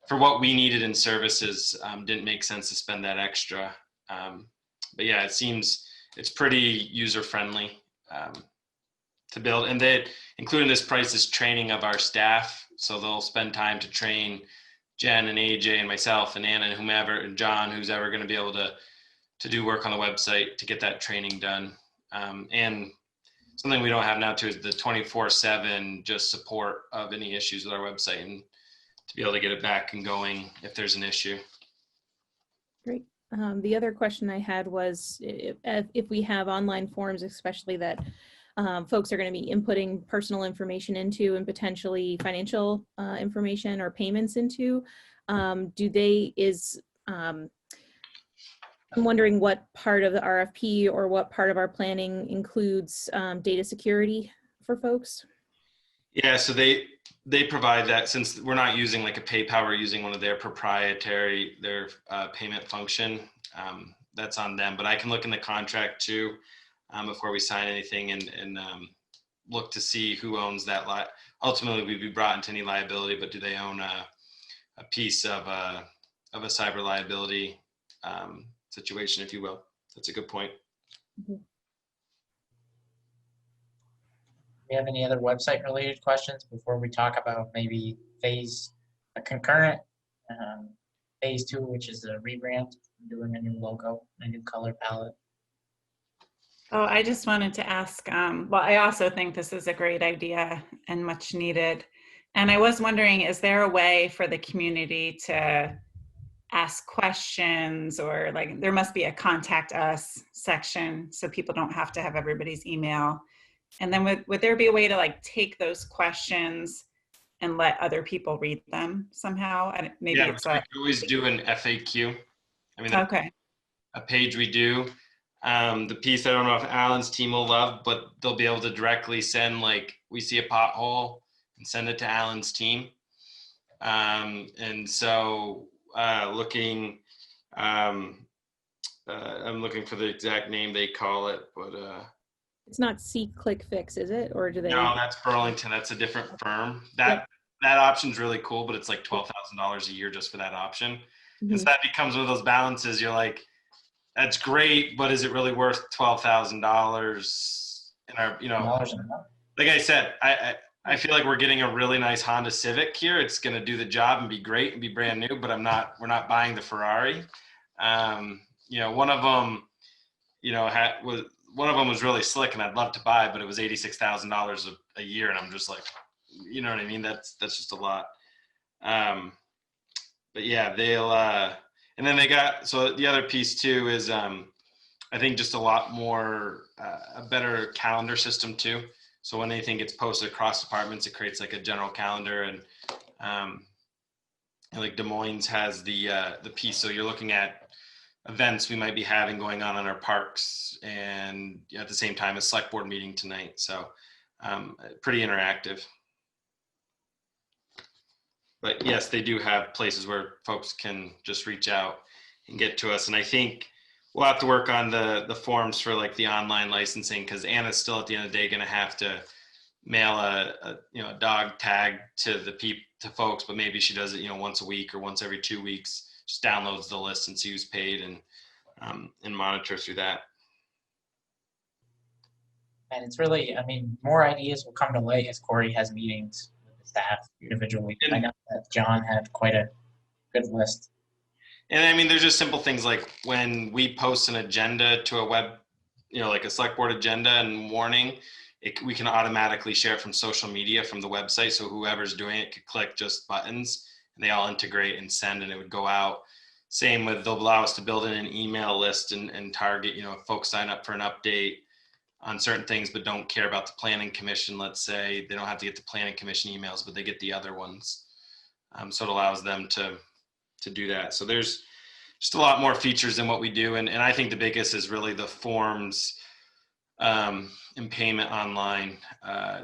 for what we needed in services didn't make sense to spend that extra. But yeah, it seems it's pretty user friendly to build, and that including this price is training of our staff, so they'll spend time to train Jen and AJ and myself and Anna and whomever and John, who's ever going to be able to do work on the website to get that training done. And something we don't have now too is the 24/7 just support of any issues with our website, and to be able to get it back and going if there's an issue. Great. The other question I had was if we have online forms, especially that folks are going to be inputting personal information into and potentially financial information or payments into, I'm wondering what part of the RFP or what part of our planning includes data security for folks? Yeah, so they provide that. Since we're not using like a PayPal, we're using one of their proprietary, their payment function. That's on them, but I can look in the contract too before we sign anything and look to see who owns that. Ultimately, we'd be brought into any liability, but do they own a piece of a cyber liability situation, if you will? That's a good point. Mm-hmm. Do you have any other website related questions before we talk about maybe phase a concurrent phase 2, which is a rebrand, doing a new logo, a new color palette. Oh, I just wanted to ask, well, I also think this is a great idea and much needed. And I was wondering, is there a way for the community to ask questions, or like there must be a contact us section so people don't have to have everybody's email? And then would there be a way to like take those questions and let other people read them somehow? And maybe Yeah, it's we could always do an FAQ. I mean, okay. a page we do. The piece I don't know if Alan's team will love, but they'll be able to directly send, like, we see a pothole and send it to Alan's team. And so looking, I'm looking for the exact name they call it, but It's not See Click Fix, is it? Or do they? no, that's Burlington. That's a different firm. Yep. That option's really cool, but it's like $12,000 a year just for that option. Mhm. And so that becomes one of those balances. You're like, that's great, but is it really worth $12,000 in our, you know, Dollars an hour. like I said, I feel like we're getting a really nice Honda Civic here. It's going to do the job and be great and be brand new, but we're not buying the Ferrari. You know, one of them, you know, was really slick and I'd love to buy, but it was $86,000 a year. And I'm just like, you know what I mean? That's just a lot. But yeah, they'll, and then they got, so the other piece too is, I think just a lot more, a better calendar system too. So when anything gets posted across departments, it creates like a general calendar, and like Des Moines has the piece. So you're looking at events we might be having going on in our parks, and at the same time, a select board meeting tonight. So pretty interactive. But yes, they do have places where folks can just reach out and get to us. And I think we'll have to work on the forms for like the online licensing, because Anna's still at the end of the day going to have to mail a dog tag to to folks, but maybe she does it, you know, once a week or once every 2 weeks, just downloads the list and see who's paid and monitor through that. And it's really, I mean, more ideas will come to light as Corey has meetings with the staff individually. I know that John had quite a good list. And I mean, there's just simple things like when we post an agenda to a web, you know, like a select board agenda and warning, we can automatically share it from social media from the website. So whoever's doing it could click just buttons and they all integrate and send, and it would go out. Same with, they'll allow us to build in an email list and target, you know, if folks sign up for an update on certain things but don't care about the planning commission, let's say, they don't have to get the planning commission emails, but they get the other ones. So it allows them to do that. So there's just a lot more features than what we do. And I think the biggest is really the forms and payment online.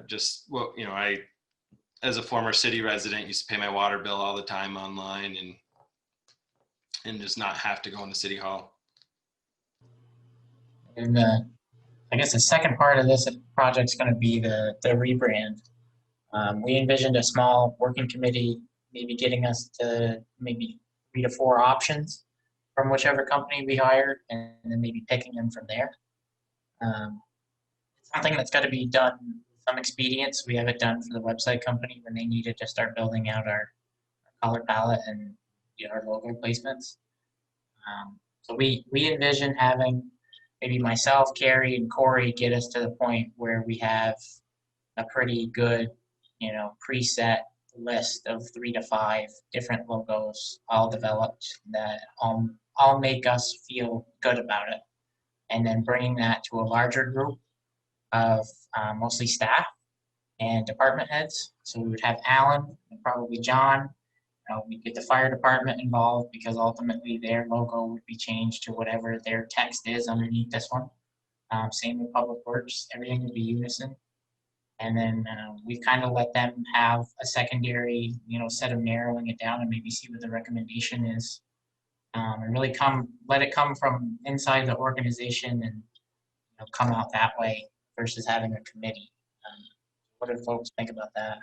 Just, well, you know, I, as a former city resident, used to pay my water bill all the time online and just not have to go into City Hall. And I guess the second part of this project is going to be the rebrand. We envisioned a small working committee, maybe getting us to maybe 3 to 4 options from whichever company we hire, and then maybe picking them from there. It's something that's got to be done with some expedience. We have it done for the website company when they needed to start building out our color palette and our logo placements. So we envision having maybe myself, Carrie, and Corey get us to the point where we have a pretty good, preset list of 3 to 5 different logos all developed that all make us feel good about it. And then bringing that to a larger group of mostly staff and department heads. So we would have Alan and probably John. We'd get the fire department involved because ultimately their logo would be changed to whatever their text is underneath this one. Same with Public Works, everything would be unison. And then we kind of let them have a secondary, set of narrowing it down and maybe see what the recommendation is. And really let it come from inside the organization and come out that way versus having a committee. What do folks think about that?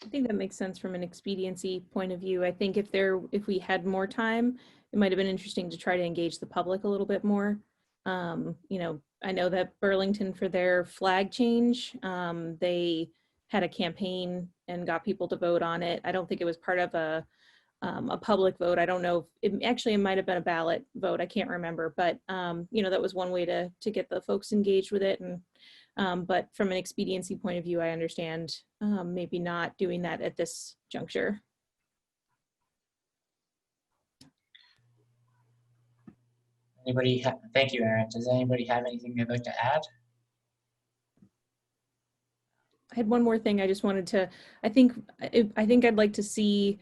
I think that makes sense from an expediency point of view. I think if we had more time, it might have been interesting to try to engage the public a little bit more. I know that Burlington, for their flag change, they had a campaign and got people to vote on it. I don't think it was part of a public vote. I don't know if it might have been a ballot vote. I can't remember, but that was one way to get the folks engaged with it. And but from an expediency point of view, I understand maybe not doing that at this juncture. Thank you, Erin. Does anybody have anything they'd like to add? I had one more thing I just wanted to, I think I'd like to see,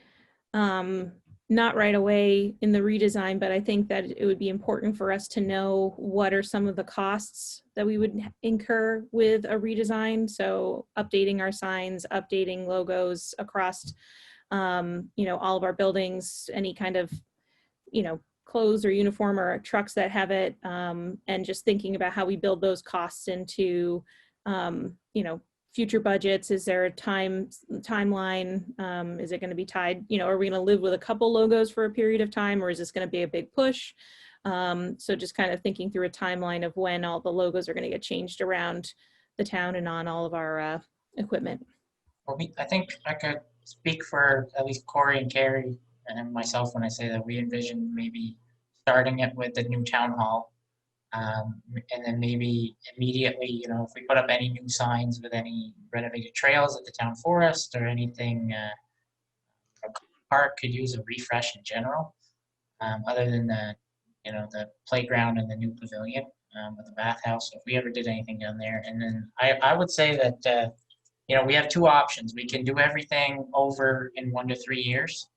not right away in the redesign, but I think that it would be important for us to know what are some of the costs that we would incur with a redesign. So updating our signs, updating logos across, all of our buildings, any kind of, clothes or uniform or trucks that have it, and just thinking about how we build those costs into, future budgets. Is there a timeline? Is it going to be tied, are we going to live with a couple logos for a period of time, or is this going to be a big push? So just kind of thinking through a timeline of when all the logos are going to get changed around the town and on all of our equipment. Well, I think I could speak for at least Corey and Carrie and myself when I say that we envision maybe starting it with the new town hall. And then maybe immediately, if we put up any new signs with any renovated trails at the town forest or anything, a park could use a refresh in general, other than the playground and the new pavilion with the bathhouse. If we ever did anything down there, and then I would say that we have two options. We can do everything over in 1 to 3 years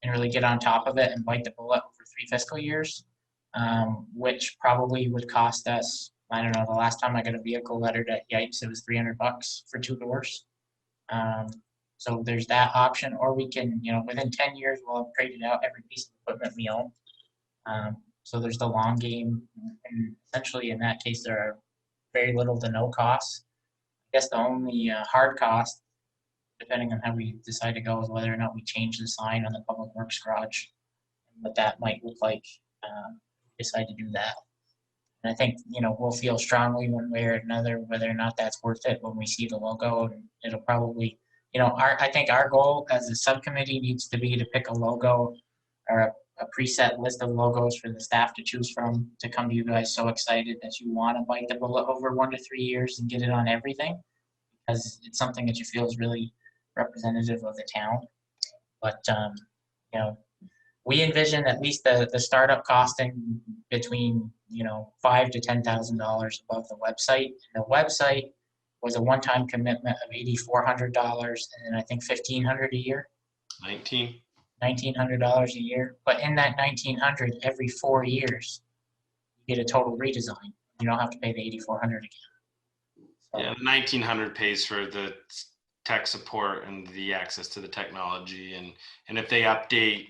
and really get on top of it and bite the bullet over 3 fiscal years. Which probably would cost us, I don't know, the last time I got a vehicle lettered at Yipes, it was $300 for 2 doors. So there's that option, or we can, within 10 years, we'll have traded out every piece of equipment we own. So there's the long game, and essentially in that case, there are very little to no costs. I guess the only hard cost, depending on how we decide to go, is whether or not we change the sign on the Public Works garage, and what that might look like. Decide to do that. And I think, we'll feel strongly one way or another whether or not that's worth it when we see the logo. And it'll probably, I think our goal as a subcommittee needs to be to pick a logo or a preset list of logos for the staff to choose from to come to you guys so excited that you want to bite the bullet over 1 to 3 years and get it on everything, because it's something that you feel is really representative of the town. But, we envision at least the startup costing between $5,000 to $10,000 above the website. And the website was a one-time commitment of $8,400, and then I think $1,500 a year. $1,900 a year. But in that $1,900, every 4 years, you get a total redesign. You don't have to pay the $8,400 again. So, yeah, $1,900 pays for the tech support and the access to the technology, and if they update.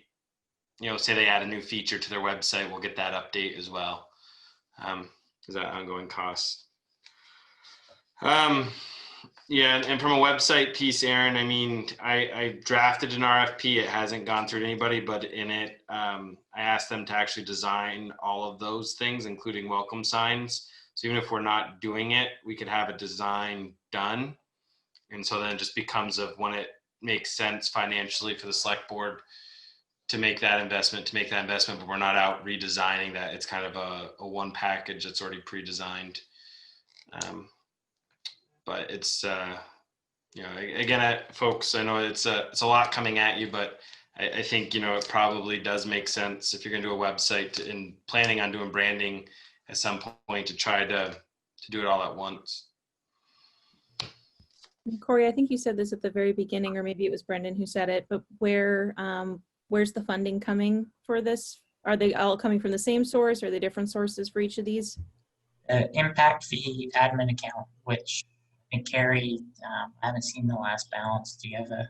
Say they add a new feature to their website, we'll get that update as well. Is that ongoing cost? Yeah, and from a website piece, Aaron, I drafted an RFP. It hasn't gone through to anybody, but in it, I asked them to actually design all of those things, including welcome signs. So even if we're not doing it, we could have a design done. And so then it just becomes of when it makes sense financially for the select board to make that investment, but we're not out redesigning that. It's kind of a one package that's already pre-designed. But it's, again, folks, I know it's a lot coming at you, but I think, it probably does make sense if you're going to do a website and planning on doing branding at some point to try to do it all at once. Corey, I think you said this at the very beginning, or maybe it was Brendan who said it, but where's the funding coming for this? Are they all coming from the same source? Or are they different sources for each of these? Impact fee admin account, which I think Carrie, I haven't seen the last balance. Do you have a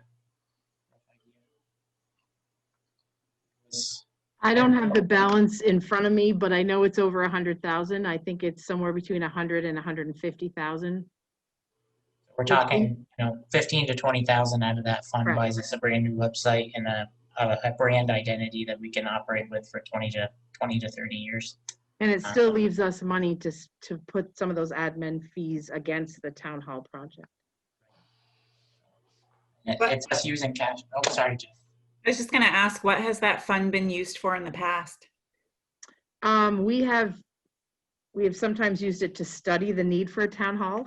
idea? I don't have the balance in front of me, but I know it's over 100,000. I think it's somewhere between 100 and 150,000. We're talking, 15 to 20,000 out of that fund buys us a brand new website and a brand identity that we can operate with for 20 to 30 years. And it still leaves us money to put some of those admin fees against the town hall project. But- It's us using cash. Oh, sorry, Jeff. I was just going to ask, what has that fund been used for in the past? We have sometimes used it to study the need for a town hall.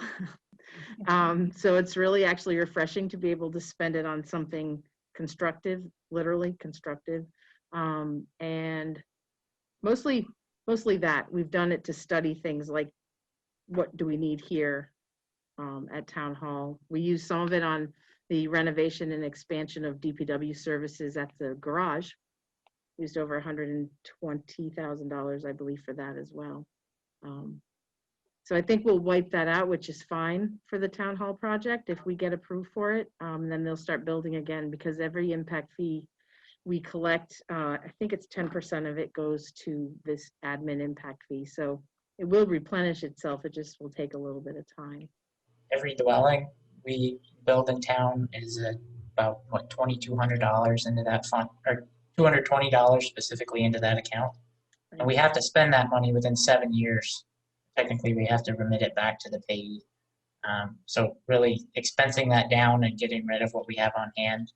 So it's really actually refreshing to be able to spend it on something constructive, literally constructive. And mostly that. We've done it to study things like, what do we need here at town hall? We use some of it on the renovation and expansion of DPW services at the garage. Used over $120,000, I believe, for that as well. So I think we'll wipe that out, which is fine for the town hall project if we get approved for it. Then they'll start building again, because every impact fee we collect, I think it's 10% of it goes to this admin impact fee. So it will replenish itself. It just will take a little bit of time. Every dwelling we build in town is about, what, $2,200 into that fund, or $220 specifically into that account. And we have to spend that money within 7 years. Technically, we have to remit it back to the payee. So really expensing that down and getting rid of what we have on hand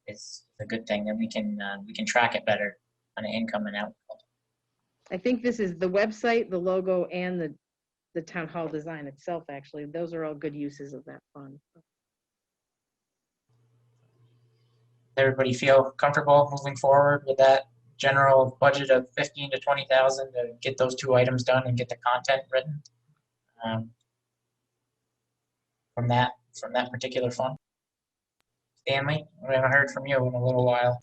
is a good thing. Then we can track it better on an income and output. I think this is the website, the logo, and the town hall design itself, actually. Those are all good uses of that fund. Everybody feel comfortable moving forward with that general budget of 15 to 20,000 to get those 2 items done and get the content written from that particular fund? Stanley, we haven't heard from you in a little while.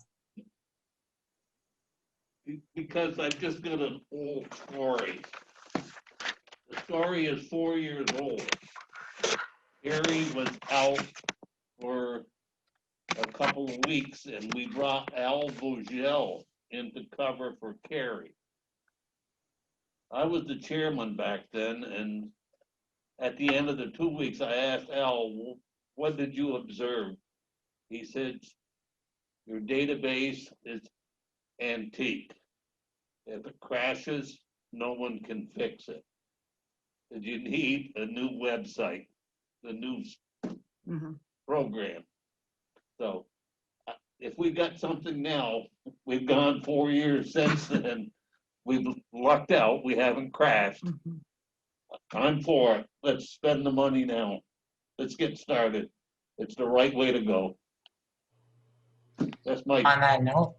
Because I've just got an old story. The story is 4 years old. Harry was out for a couple of weeks, and we brought Al Vogel in to cover for Carrie. I was the chairman back then, and at the end of the 2 weeks, I asked Al, what did you observe? He said, your database is antique. If it crashes, no one can fix it. And you need a new website, the new program. So if we got something now, we've gone 4 years since then, we've lucked out, we haven't crashed. I'm for it. Let's spend the money now. Let's get started. It's the right way to go. That's my On that note,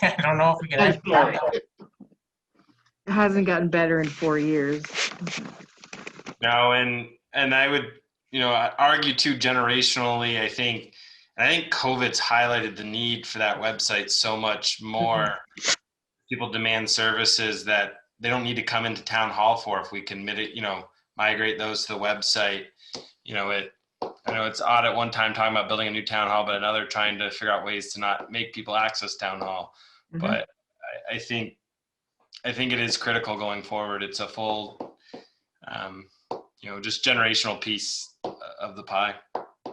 I don't know if we can my end story. It hasn't gotten better in 4 years. No, and I would, argue too, generationally, I think COVID's highlighted the need for that website so much more. People demand services that they don't need to come into town hall for if we can migrate those to the website. I know it's odd at one time talking about building a new town hall, but another trying to figure out ways to not make people access town hall. But I think it is critical going forward. It's a full, just generational piece of the pie. I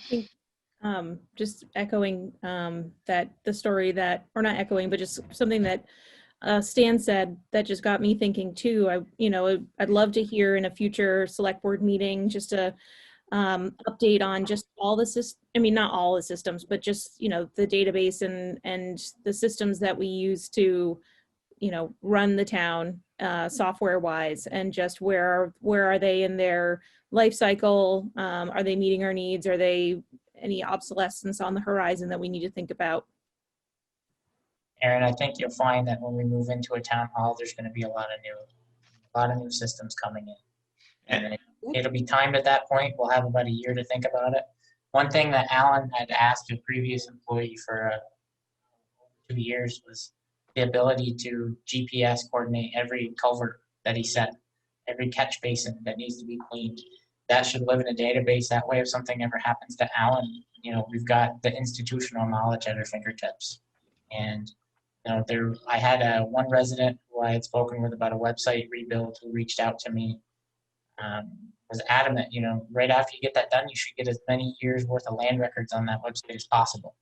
think just echoing that the story that, or not echoing, but just something that Stan said that just got me thinking too. I'd love to hear in a future select board meeting just a update on just all the systems. I mean, not all the systems, but just the database and the systems that we use to run the town software wise, and just where are they in their life cycle? Are they meeting our needs? Are they any obsolescence on the horizon that we need to think about? Aaron, I think you'll find that when we move into a town hall, there's going to be a lot of new systems coming in. And it'll be timed at that point. We'll have about a year to think about it. One thing that Alan had asked a previous employee for 2 years was the ability to GPS coordinate every culvert that he set, every catch basin that needs to be cleaned. That should live in a database. That way, if something ever happens to Alan, we've got the institutional knowledge at our fingertips. And I had one resident who I had spoken with about a website rebuild who reached out to me, was adamant, right after you get that done, you should get as many years worth of land records on that website as possible.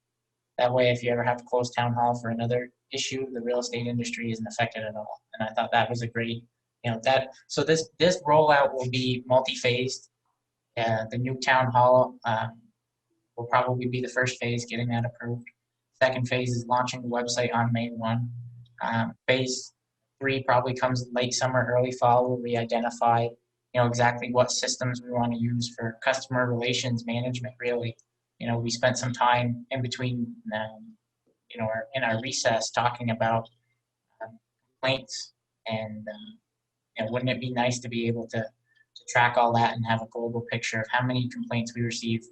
That way, if you ever have to close town hall for another issue, the real estate industry isn't affected at all. And I thought that was a great, so this rollout will be multi-phased. The new town hall will probably be the first phase, getting that approved. Second phase is launching the website on May 1. Phase 3 probably comes late summer, early fall, where we identify, exactly what systems we want to use for customer relations management, really. We spent some time in between, in our recess talking about complaints, and wouldn't it be nice to be able to track all that and have a global picture of how many complaints we receive,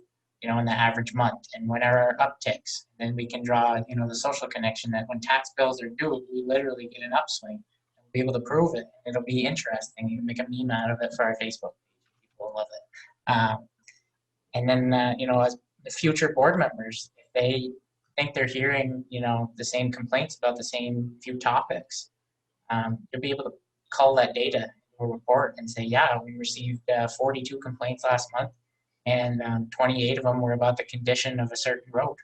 in the average month, and when are our upticks. Then we can draw, the social connection that when tax bills are due, we literally get an upswing. We'll be able to prove it. It'll be interesting. You can make a meme out of it for our Facebook page. People will love it. And then, as the future board members, if they think they're hearing, the same complaints about the same few topics, you'll be able to call that data or report and say, yeah, we received 42 complaints last month, and 28 of them were about the condition of a certain road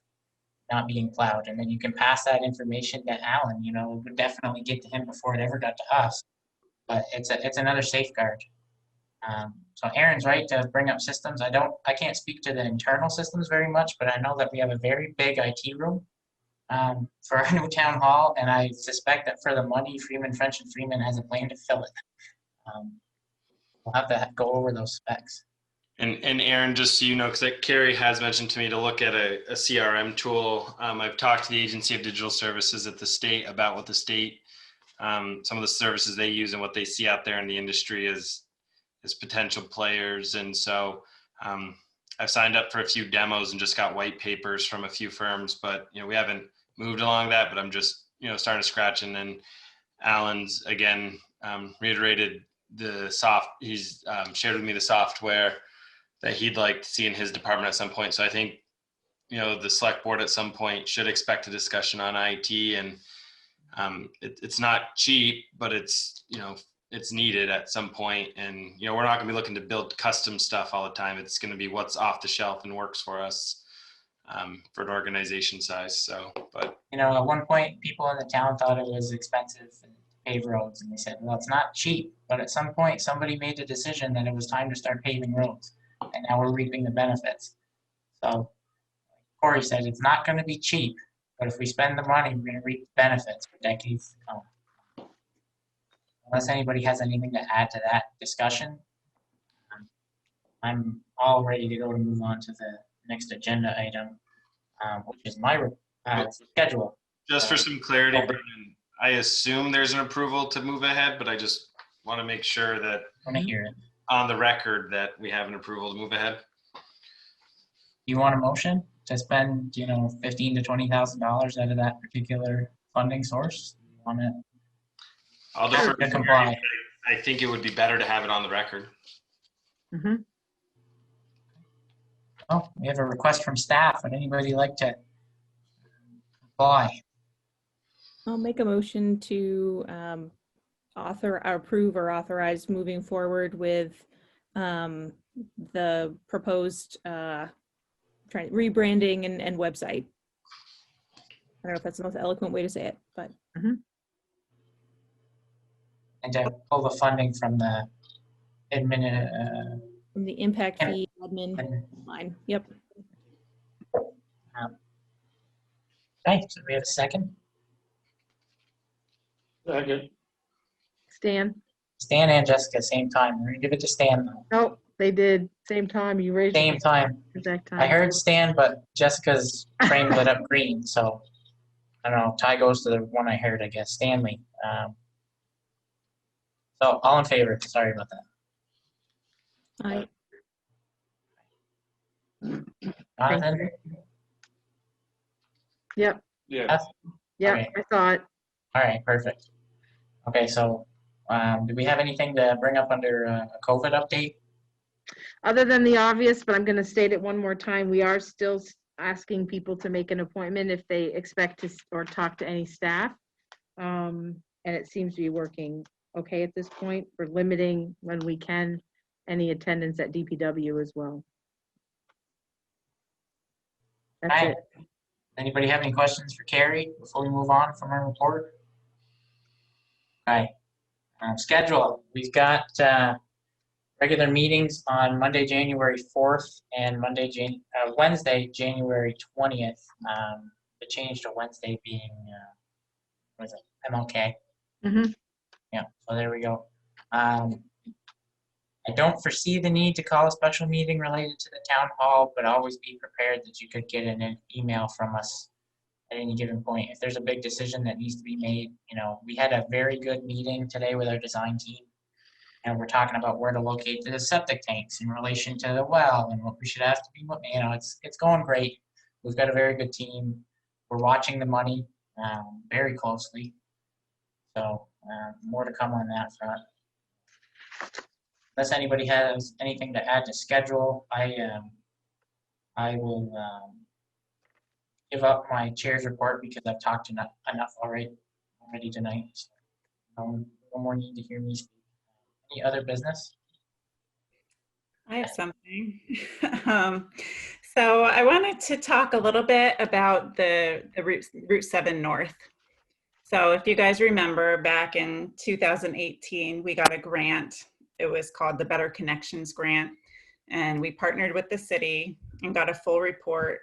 not being plowed. And then you can pass that information to Alan. It would definitely get to him before it ever got to us. But it's another safeguard. So Aaron's right to bring up systems. I can't speak to the internal systems very much, but I know that we have a very big IT room for our new town hall, and I suspect that for the money, Freeman, French, and Freeman has a plan to fill it. We'll have to go over those specs. And Aaron, just so you know, because Carrie has mentioned to me to look at a CRM tool. I've talked to the Agency of Digital Services at the state about what the state, some of the services they use and what they see out there in the industry as potential players. And so I've signed up for a few demos and just got white papers from a few firms, but we haven't moved along that, but I'm just, starting to scratch. And then Alan's again reiterated he's shared with me the software that he'd like to see in his department at some point. So I think, the select board at some point should expect a discussion on IT, and it's not cheap, but it's needed at some point. And, we're not gonna be looking to build custom stuff all the time. It's gonna be what's off the shelf and works for us for an organization size. So, but. At one point, people in the town thought it was expensive to pave roads. And they said, well, it's not cheap. But at some point, somebody made the decision that it was time to start paving roads. And now we're reaping the benefits. So Corey said, it's not going to be cheap, but if we spend the money, we're going to reap the benefits for decades to come. Unless anybody has anything to add to that discussion, I'm all ready to go to move on to the next agenda item, which is my schedule. Just for some clarity, Brendan, I assume there's an approval to move ahead, but I just want to make sure that I want to hear it. On the record that we have an approval to move ahead. You want a motion to spend, $15,000 to $20,000 out of that particular funding source? You want it? I'll defer to comply. I think it would be better to have it on the record. Mm-hmm. Oh, we have a request from staff. Would anybody like to comply? I'll make a motion to approve or authorize moving forward with the proposed rebranding and website. I don't know if that's the most eloquent way to say it, but. And to pull the funding from the from the impact fee admin line. Yep. Okay, so we have a second. Second. Stan And Jessica, same time. We're gonna give it to Stan though. Oh, they did. Same time. You raised Same time. exact time. I heard Stan, but Jessica's frame lit up green, so I don't know. Tie goes to the one I heard, I guess. Stanley. So all in favor. Sorry about that. Jonathan? Yep. Yeah. Yep. Okay. I saw it. All right, perfect. Okay, so do we have anything to bring up under a COVID update? Other than the obvious, but I'm going to state it one more time. We are still asking people to make an appointment if they expect to or talk to any staff. And it seems to be working okay at this point for limiting when we can any attendance at DPW as well. That's All right. it. Anybody have any questions for Carrie before we move on from our report? All right. Schedule. We've got regular meetings on Monday, January 4th and Wednesday, January 20th. The change to Wednesday being, what is it, MLK? Mhm. Yeah, so there we go. I don't foresee the need to call a special meeting related to the town hall, but always be prepared that you could get an email from us at any given point. If there's a big decision that needs to be made, we had a very good meeting today with our design team. And we're talking about where to locate the septic tanks in relation to the well and what we should have to be, it's going great. We've got a very good team. We're watching the money very closely. So more to come on that front. Unless anybody has anything to add to schedule, I will give up my chair's report because I've talked enough already tonight. So no more need to hear me speak. Any other business? I have something. So I wanted to talk a little bit about the Route 7 North. So if you guys remember, back in 2018, we got a grant. It was called the Better Connections Grant. And we partnered with the city and got a full report.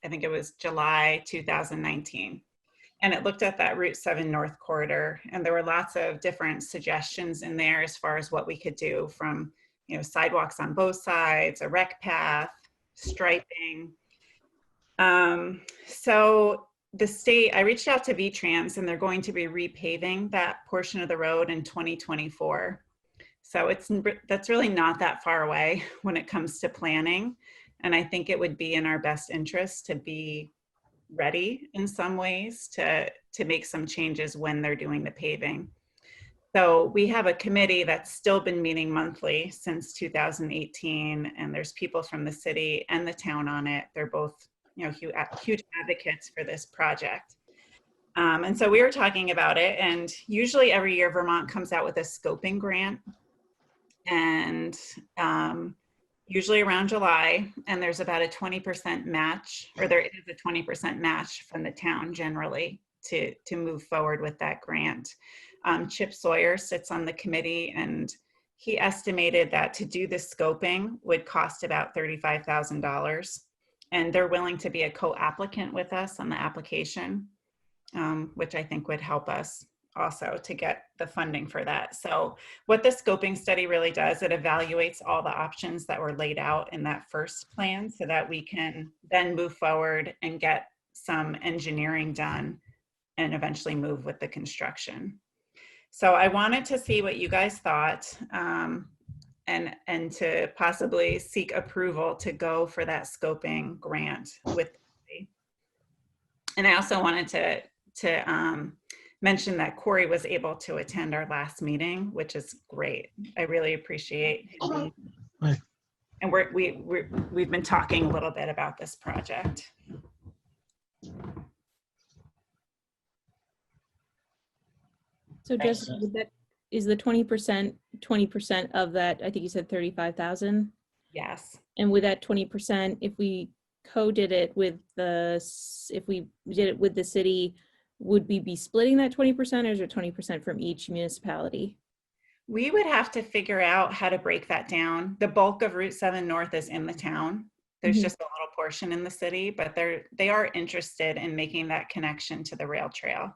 I think it was July 2019. And it looked at that Route 7 North corridor. And there were lots of different suggestions in there as far as what we could do, from sidewalks on both sides, a rec path, striping. So the state, I reached out to VTrans, and they're going to be repaving that portion of the road in 2024. So that's really not that far away when it comes to planning. And I think it would be in our best interest to be ready in some ways to make some changes when they're doing the paving. So we have a committee that's still been meeting monthly since 2018, and there's people from the city and the town on it. They're both, huge advocates for this project. And so we were talking about it, and usually every year Vermont comes out with a scoping grant, and usually around July, and there's about a 20% match, or there is a 20% match from the town generally to move forward with that grant. Chip Sawyer sits on the committee, and he estimated that to do the scoping would cost about $35,000. And they're willing to be a co-applicant with us on the application, which I think would help us also to get the funding for that. So what the scoping study really does, it evaluates all the options that were laid out in that first plan so that we can then move forward and get some engineering done and eventually move with the construction. So I wanted to see what you guys thought, and to possibly seek approval to go for that scoping grant with. And I also wanted to mention that Corey was able to attend our last meeting, which is great. I really appreciate him. And we've been talking a little bit about this project. So Jessica, is the 20% of that, I think you said 35,000? Yes. And with that 20%, if we co-did it with if we did it with the city, would we be splitting that 20%, or is it 20% from each municipality? We would have to figure out how to break that down. The bulk of Route 7 North is in the town. There's just a little portion in the city, but they are interested in making that connection to the rail trail.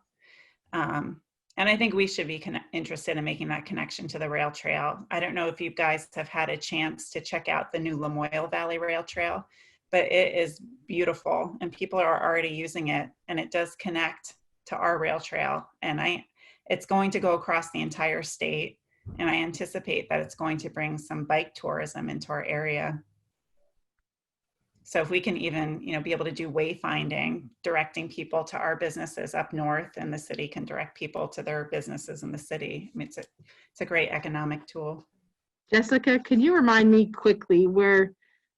And I think we should be interested in making that connection to the rail trail. I don't know if you guys have had a chance to check out the new Lamoille Valley Rail Trail, but it is beautiful and people are already using it, and it does connect to our rail trail. And it's going to go across the entire state, and I anticipate that it's going to bring some bike tourism into our area. So if we can even, be able to do wayfinding, directing people to our businesses up north, and the city can direct people to their businesses in the city. I mean, it's a great economic tool. Jessica, could you remind me quickly where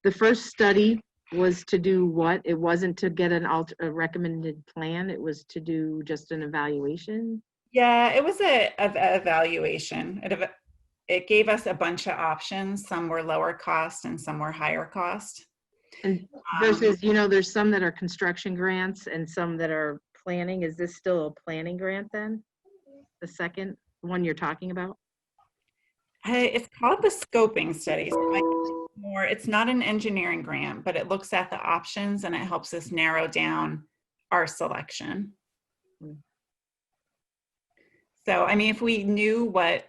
the first study was to do what? It wasn't to get a recommended plan. It was to do just an evaluation. Yeah, it was an evaluation. It gave us a bunch of options. Some were lower cost and some were higher cost. And versus, there's some that are construction grants and some that are planning. Is this still a planning grant then? The second one you're talking about? It's called the scoping study. So I think more, it's not an engineering grant, but it looks at the options and it helps us narrow down our selection. So, I mean, if we knew what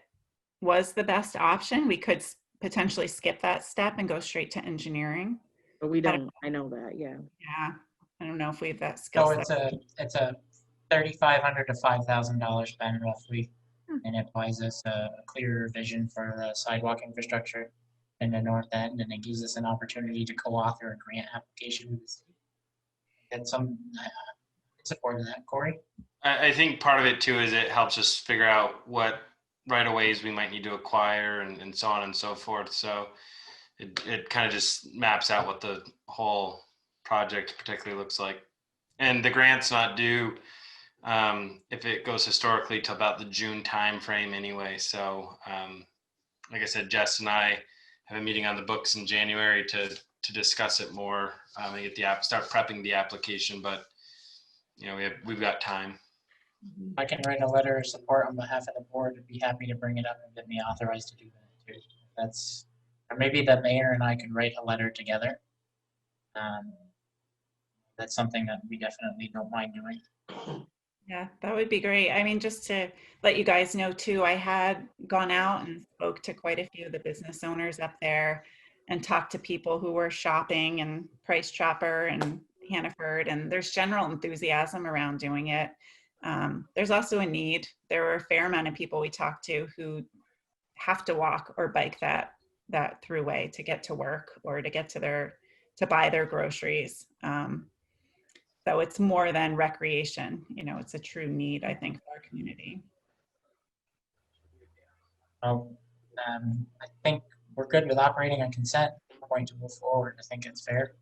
was the best option, we could potentially skip that step and go straight to engineering. But we don't, I know that, yeah. Yeah, I don't know if we have that skill So set. it's a $3,500 to $5,000 spend roughly, and it buys us a clearer vision for the sidewalk infrastructure in the north end, and it gives us an opportunity to co-author a grant application with the city. And some support of that, Corey. I think part of it too is it helps us figure out what right of ways we might need to acquire and so on and so forth. So it kind of just maps out what the whole project particularly looks like. And the grant's not due if it goes historically to about the June timeframe anyway. So like I said, Jess and I have a meeting on the books in January to discuss it more and get the start prepping the application. But you know, we've got time. I can write a letter of support on behalf of the board. I'd be happy to bring it up and get me authorized to do that too. That's, or maybe the mayor and I could write a letter together. That's something that we definitely don't mind doing. Yeah, that would be great. I mean, just to let you guys know too, I had gone out and spoke to quite a few of the business owners up there and talked to people who were shopping and Price Chopper and Hannaford, and there's general enthusiasm around doing it. There's also a need. There were a fair amount of people we talked to who have to walk or bike that throughway to get to work or to get to buy their groceries. So it's more than recreation, you know, it's a true need, I think, for our community. Well, I think we're good with operating on consent. We're going to move forward. I think it's fair.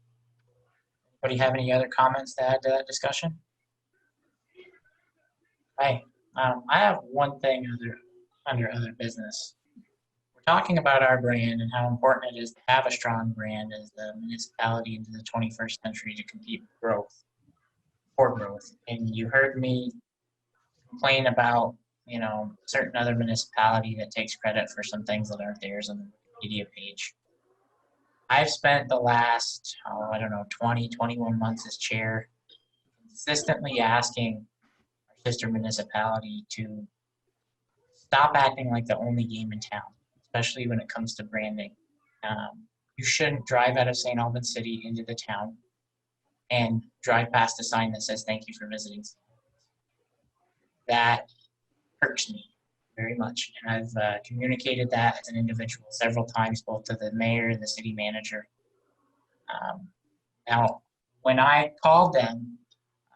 Anybody have any other comments to add to that discussion? Hey, I have one thing under other business. We're talking about our brand and how important it is to have a strong brand as the municipality into the 21st century to compete for growth. And you heard me complain about, you know, certain other municipality that takes credit for some things that aren't theirs on the Wikipedia page. I've spent the last, 20, 21 months as chair, consistently asking our sister municipality to stop acting like the only game in town, especially when it comes to branding. You shouldn't drive out of St. Albans City into the town and drive past a sign that says, "Thank you for visiting." That irks me very much. And I've communicated that as an individual several times, both to the mayor and the city manager. Now, when I called them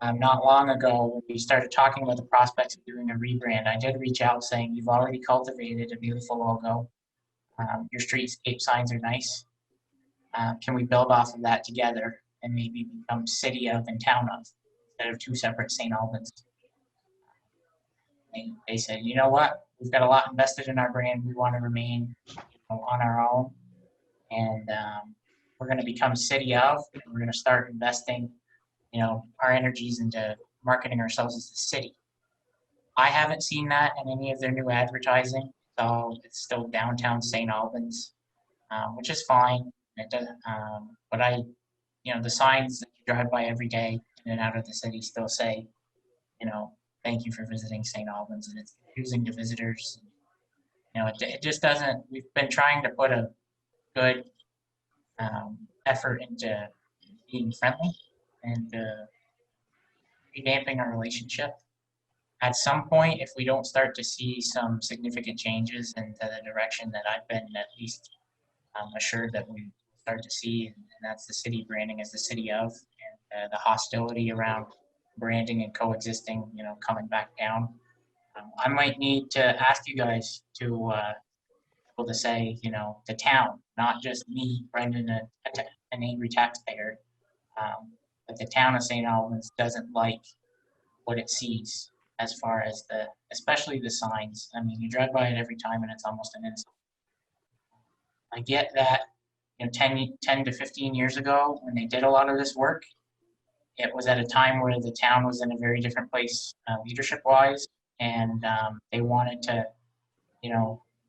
not long ago, when we started talking about the prospects of doing a rebrand, I did reach out saying, "You've already cultivated a beautiful logo. Your streetscape signs are nice. Can we build off of that together and maybe become city of and town of instead of two separate St. Albans?" They said, "You know what? We've got a lot invested in our brand. We want to remain on our own. And we're going to become city of, and we're going to start investing, our energies into marketing ourselves as a city." I haven't seen that in any of their new advertising. So it's still downtown St. Albans, which is fine. It doesn't, but the signs that you drive by every day in and out of the city still say, "Thank you for visiting St. Albans," and it's confusing to visitors. It just doesn't. We've been trying to put a good effort into being friendly and revamping our relationship. At some point, if we don't start to see some significant changes into the direction that I've been at least assured that we start to see, and that's the city branding as the city of, and the hostility around branding and coexisting, coming back down. I might need to ask you guys to able to say, the town, not just me, Brendan, an angry taxpayer, but the town of St. Albans doesn't like what it sees as far as especially the signs. I mean, you drive by it every time and it's almost an insult. I get that, 10 to 15 years ago when they did a lot of this work, it was at a time where the town was in a very different place leadership-wise, and they wanted to,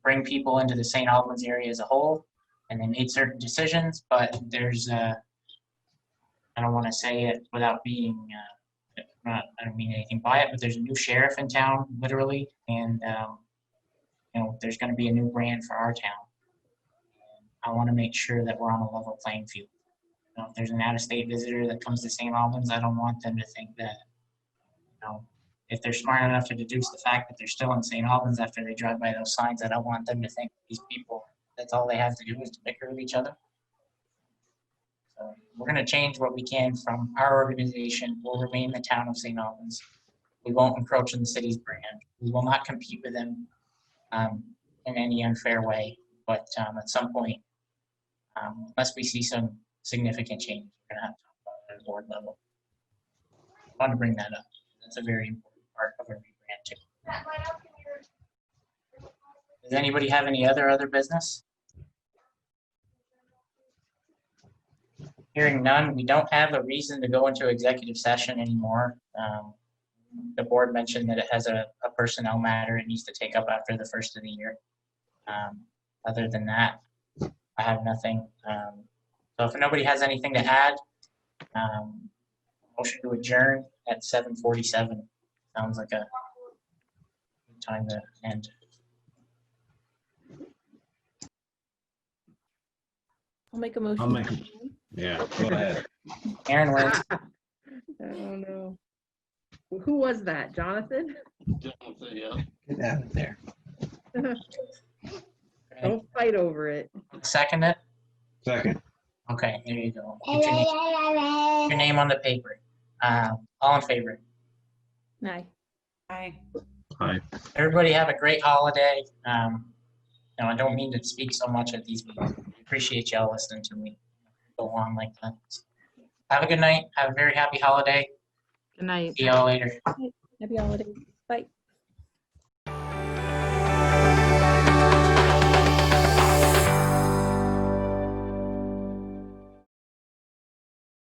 bring people into the St. Albans area as a whole, and they made certain decisions, but there's I don't want to say it without being, I don't mean anything by it, but there's a new sheriff in town, literally, and there's going to be a new brand for our town. I want to make sure that we're on a level playing field. If there's an out-of-state visitor that comes to St. Albans, I don't want them to think that, if they're smart enough to deduce the fact that they're still in St. Albans after they drive by those signs, I don't want them to think these people, that's all they have to do is to bicker with each other. So we're going to change what we can from our organization. We'll remain the town of St. Albans. We won't encroach on the city's brand. We will not compete with them in any unfair way. But at some point, unless we see some significant change, we're going to have to talk about it at a board level. I want to bring that up. That's a very important part of our rebrand too. Does anybody have any other business? Hearing none, we don't have a reason to go into executive session anymore. The board mentioned that it has a personnel matter it needs to take up after the first of the year. Other than that, I have nothing. So if nobody has anything to add, motion to adjourn at 7:47. Sounds like a good time to end. I'll make a motion. Yeah, go ahead. Aaron wins. I don't know. Who was that? Jonathan? Yeah. Get out of there. Don't fight over it. Second it? Second. Okay, there you go. Get your name on the paper. All in favor? Aye. Bye. Hi. Everybody have a great holiday. I don't mean to speak so much at these meetings. I appreciate y'all listening to me go on like that. Have a good night. Have a very happy holiday. Good night. See y'all later. Happy holidays. Bye.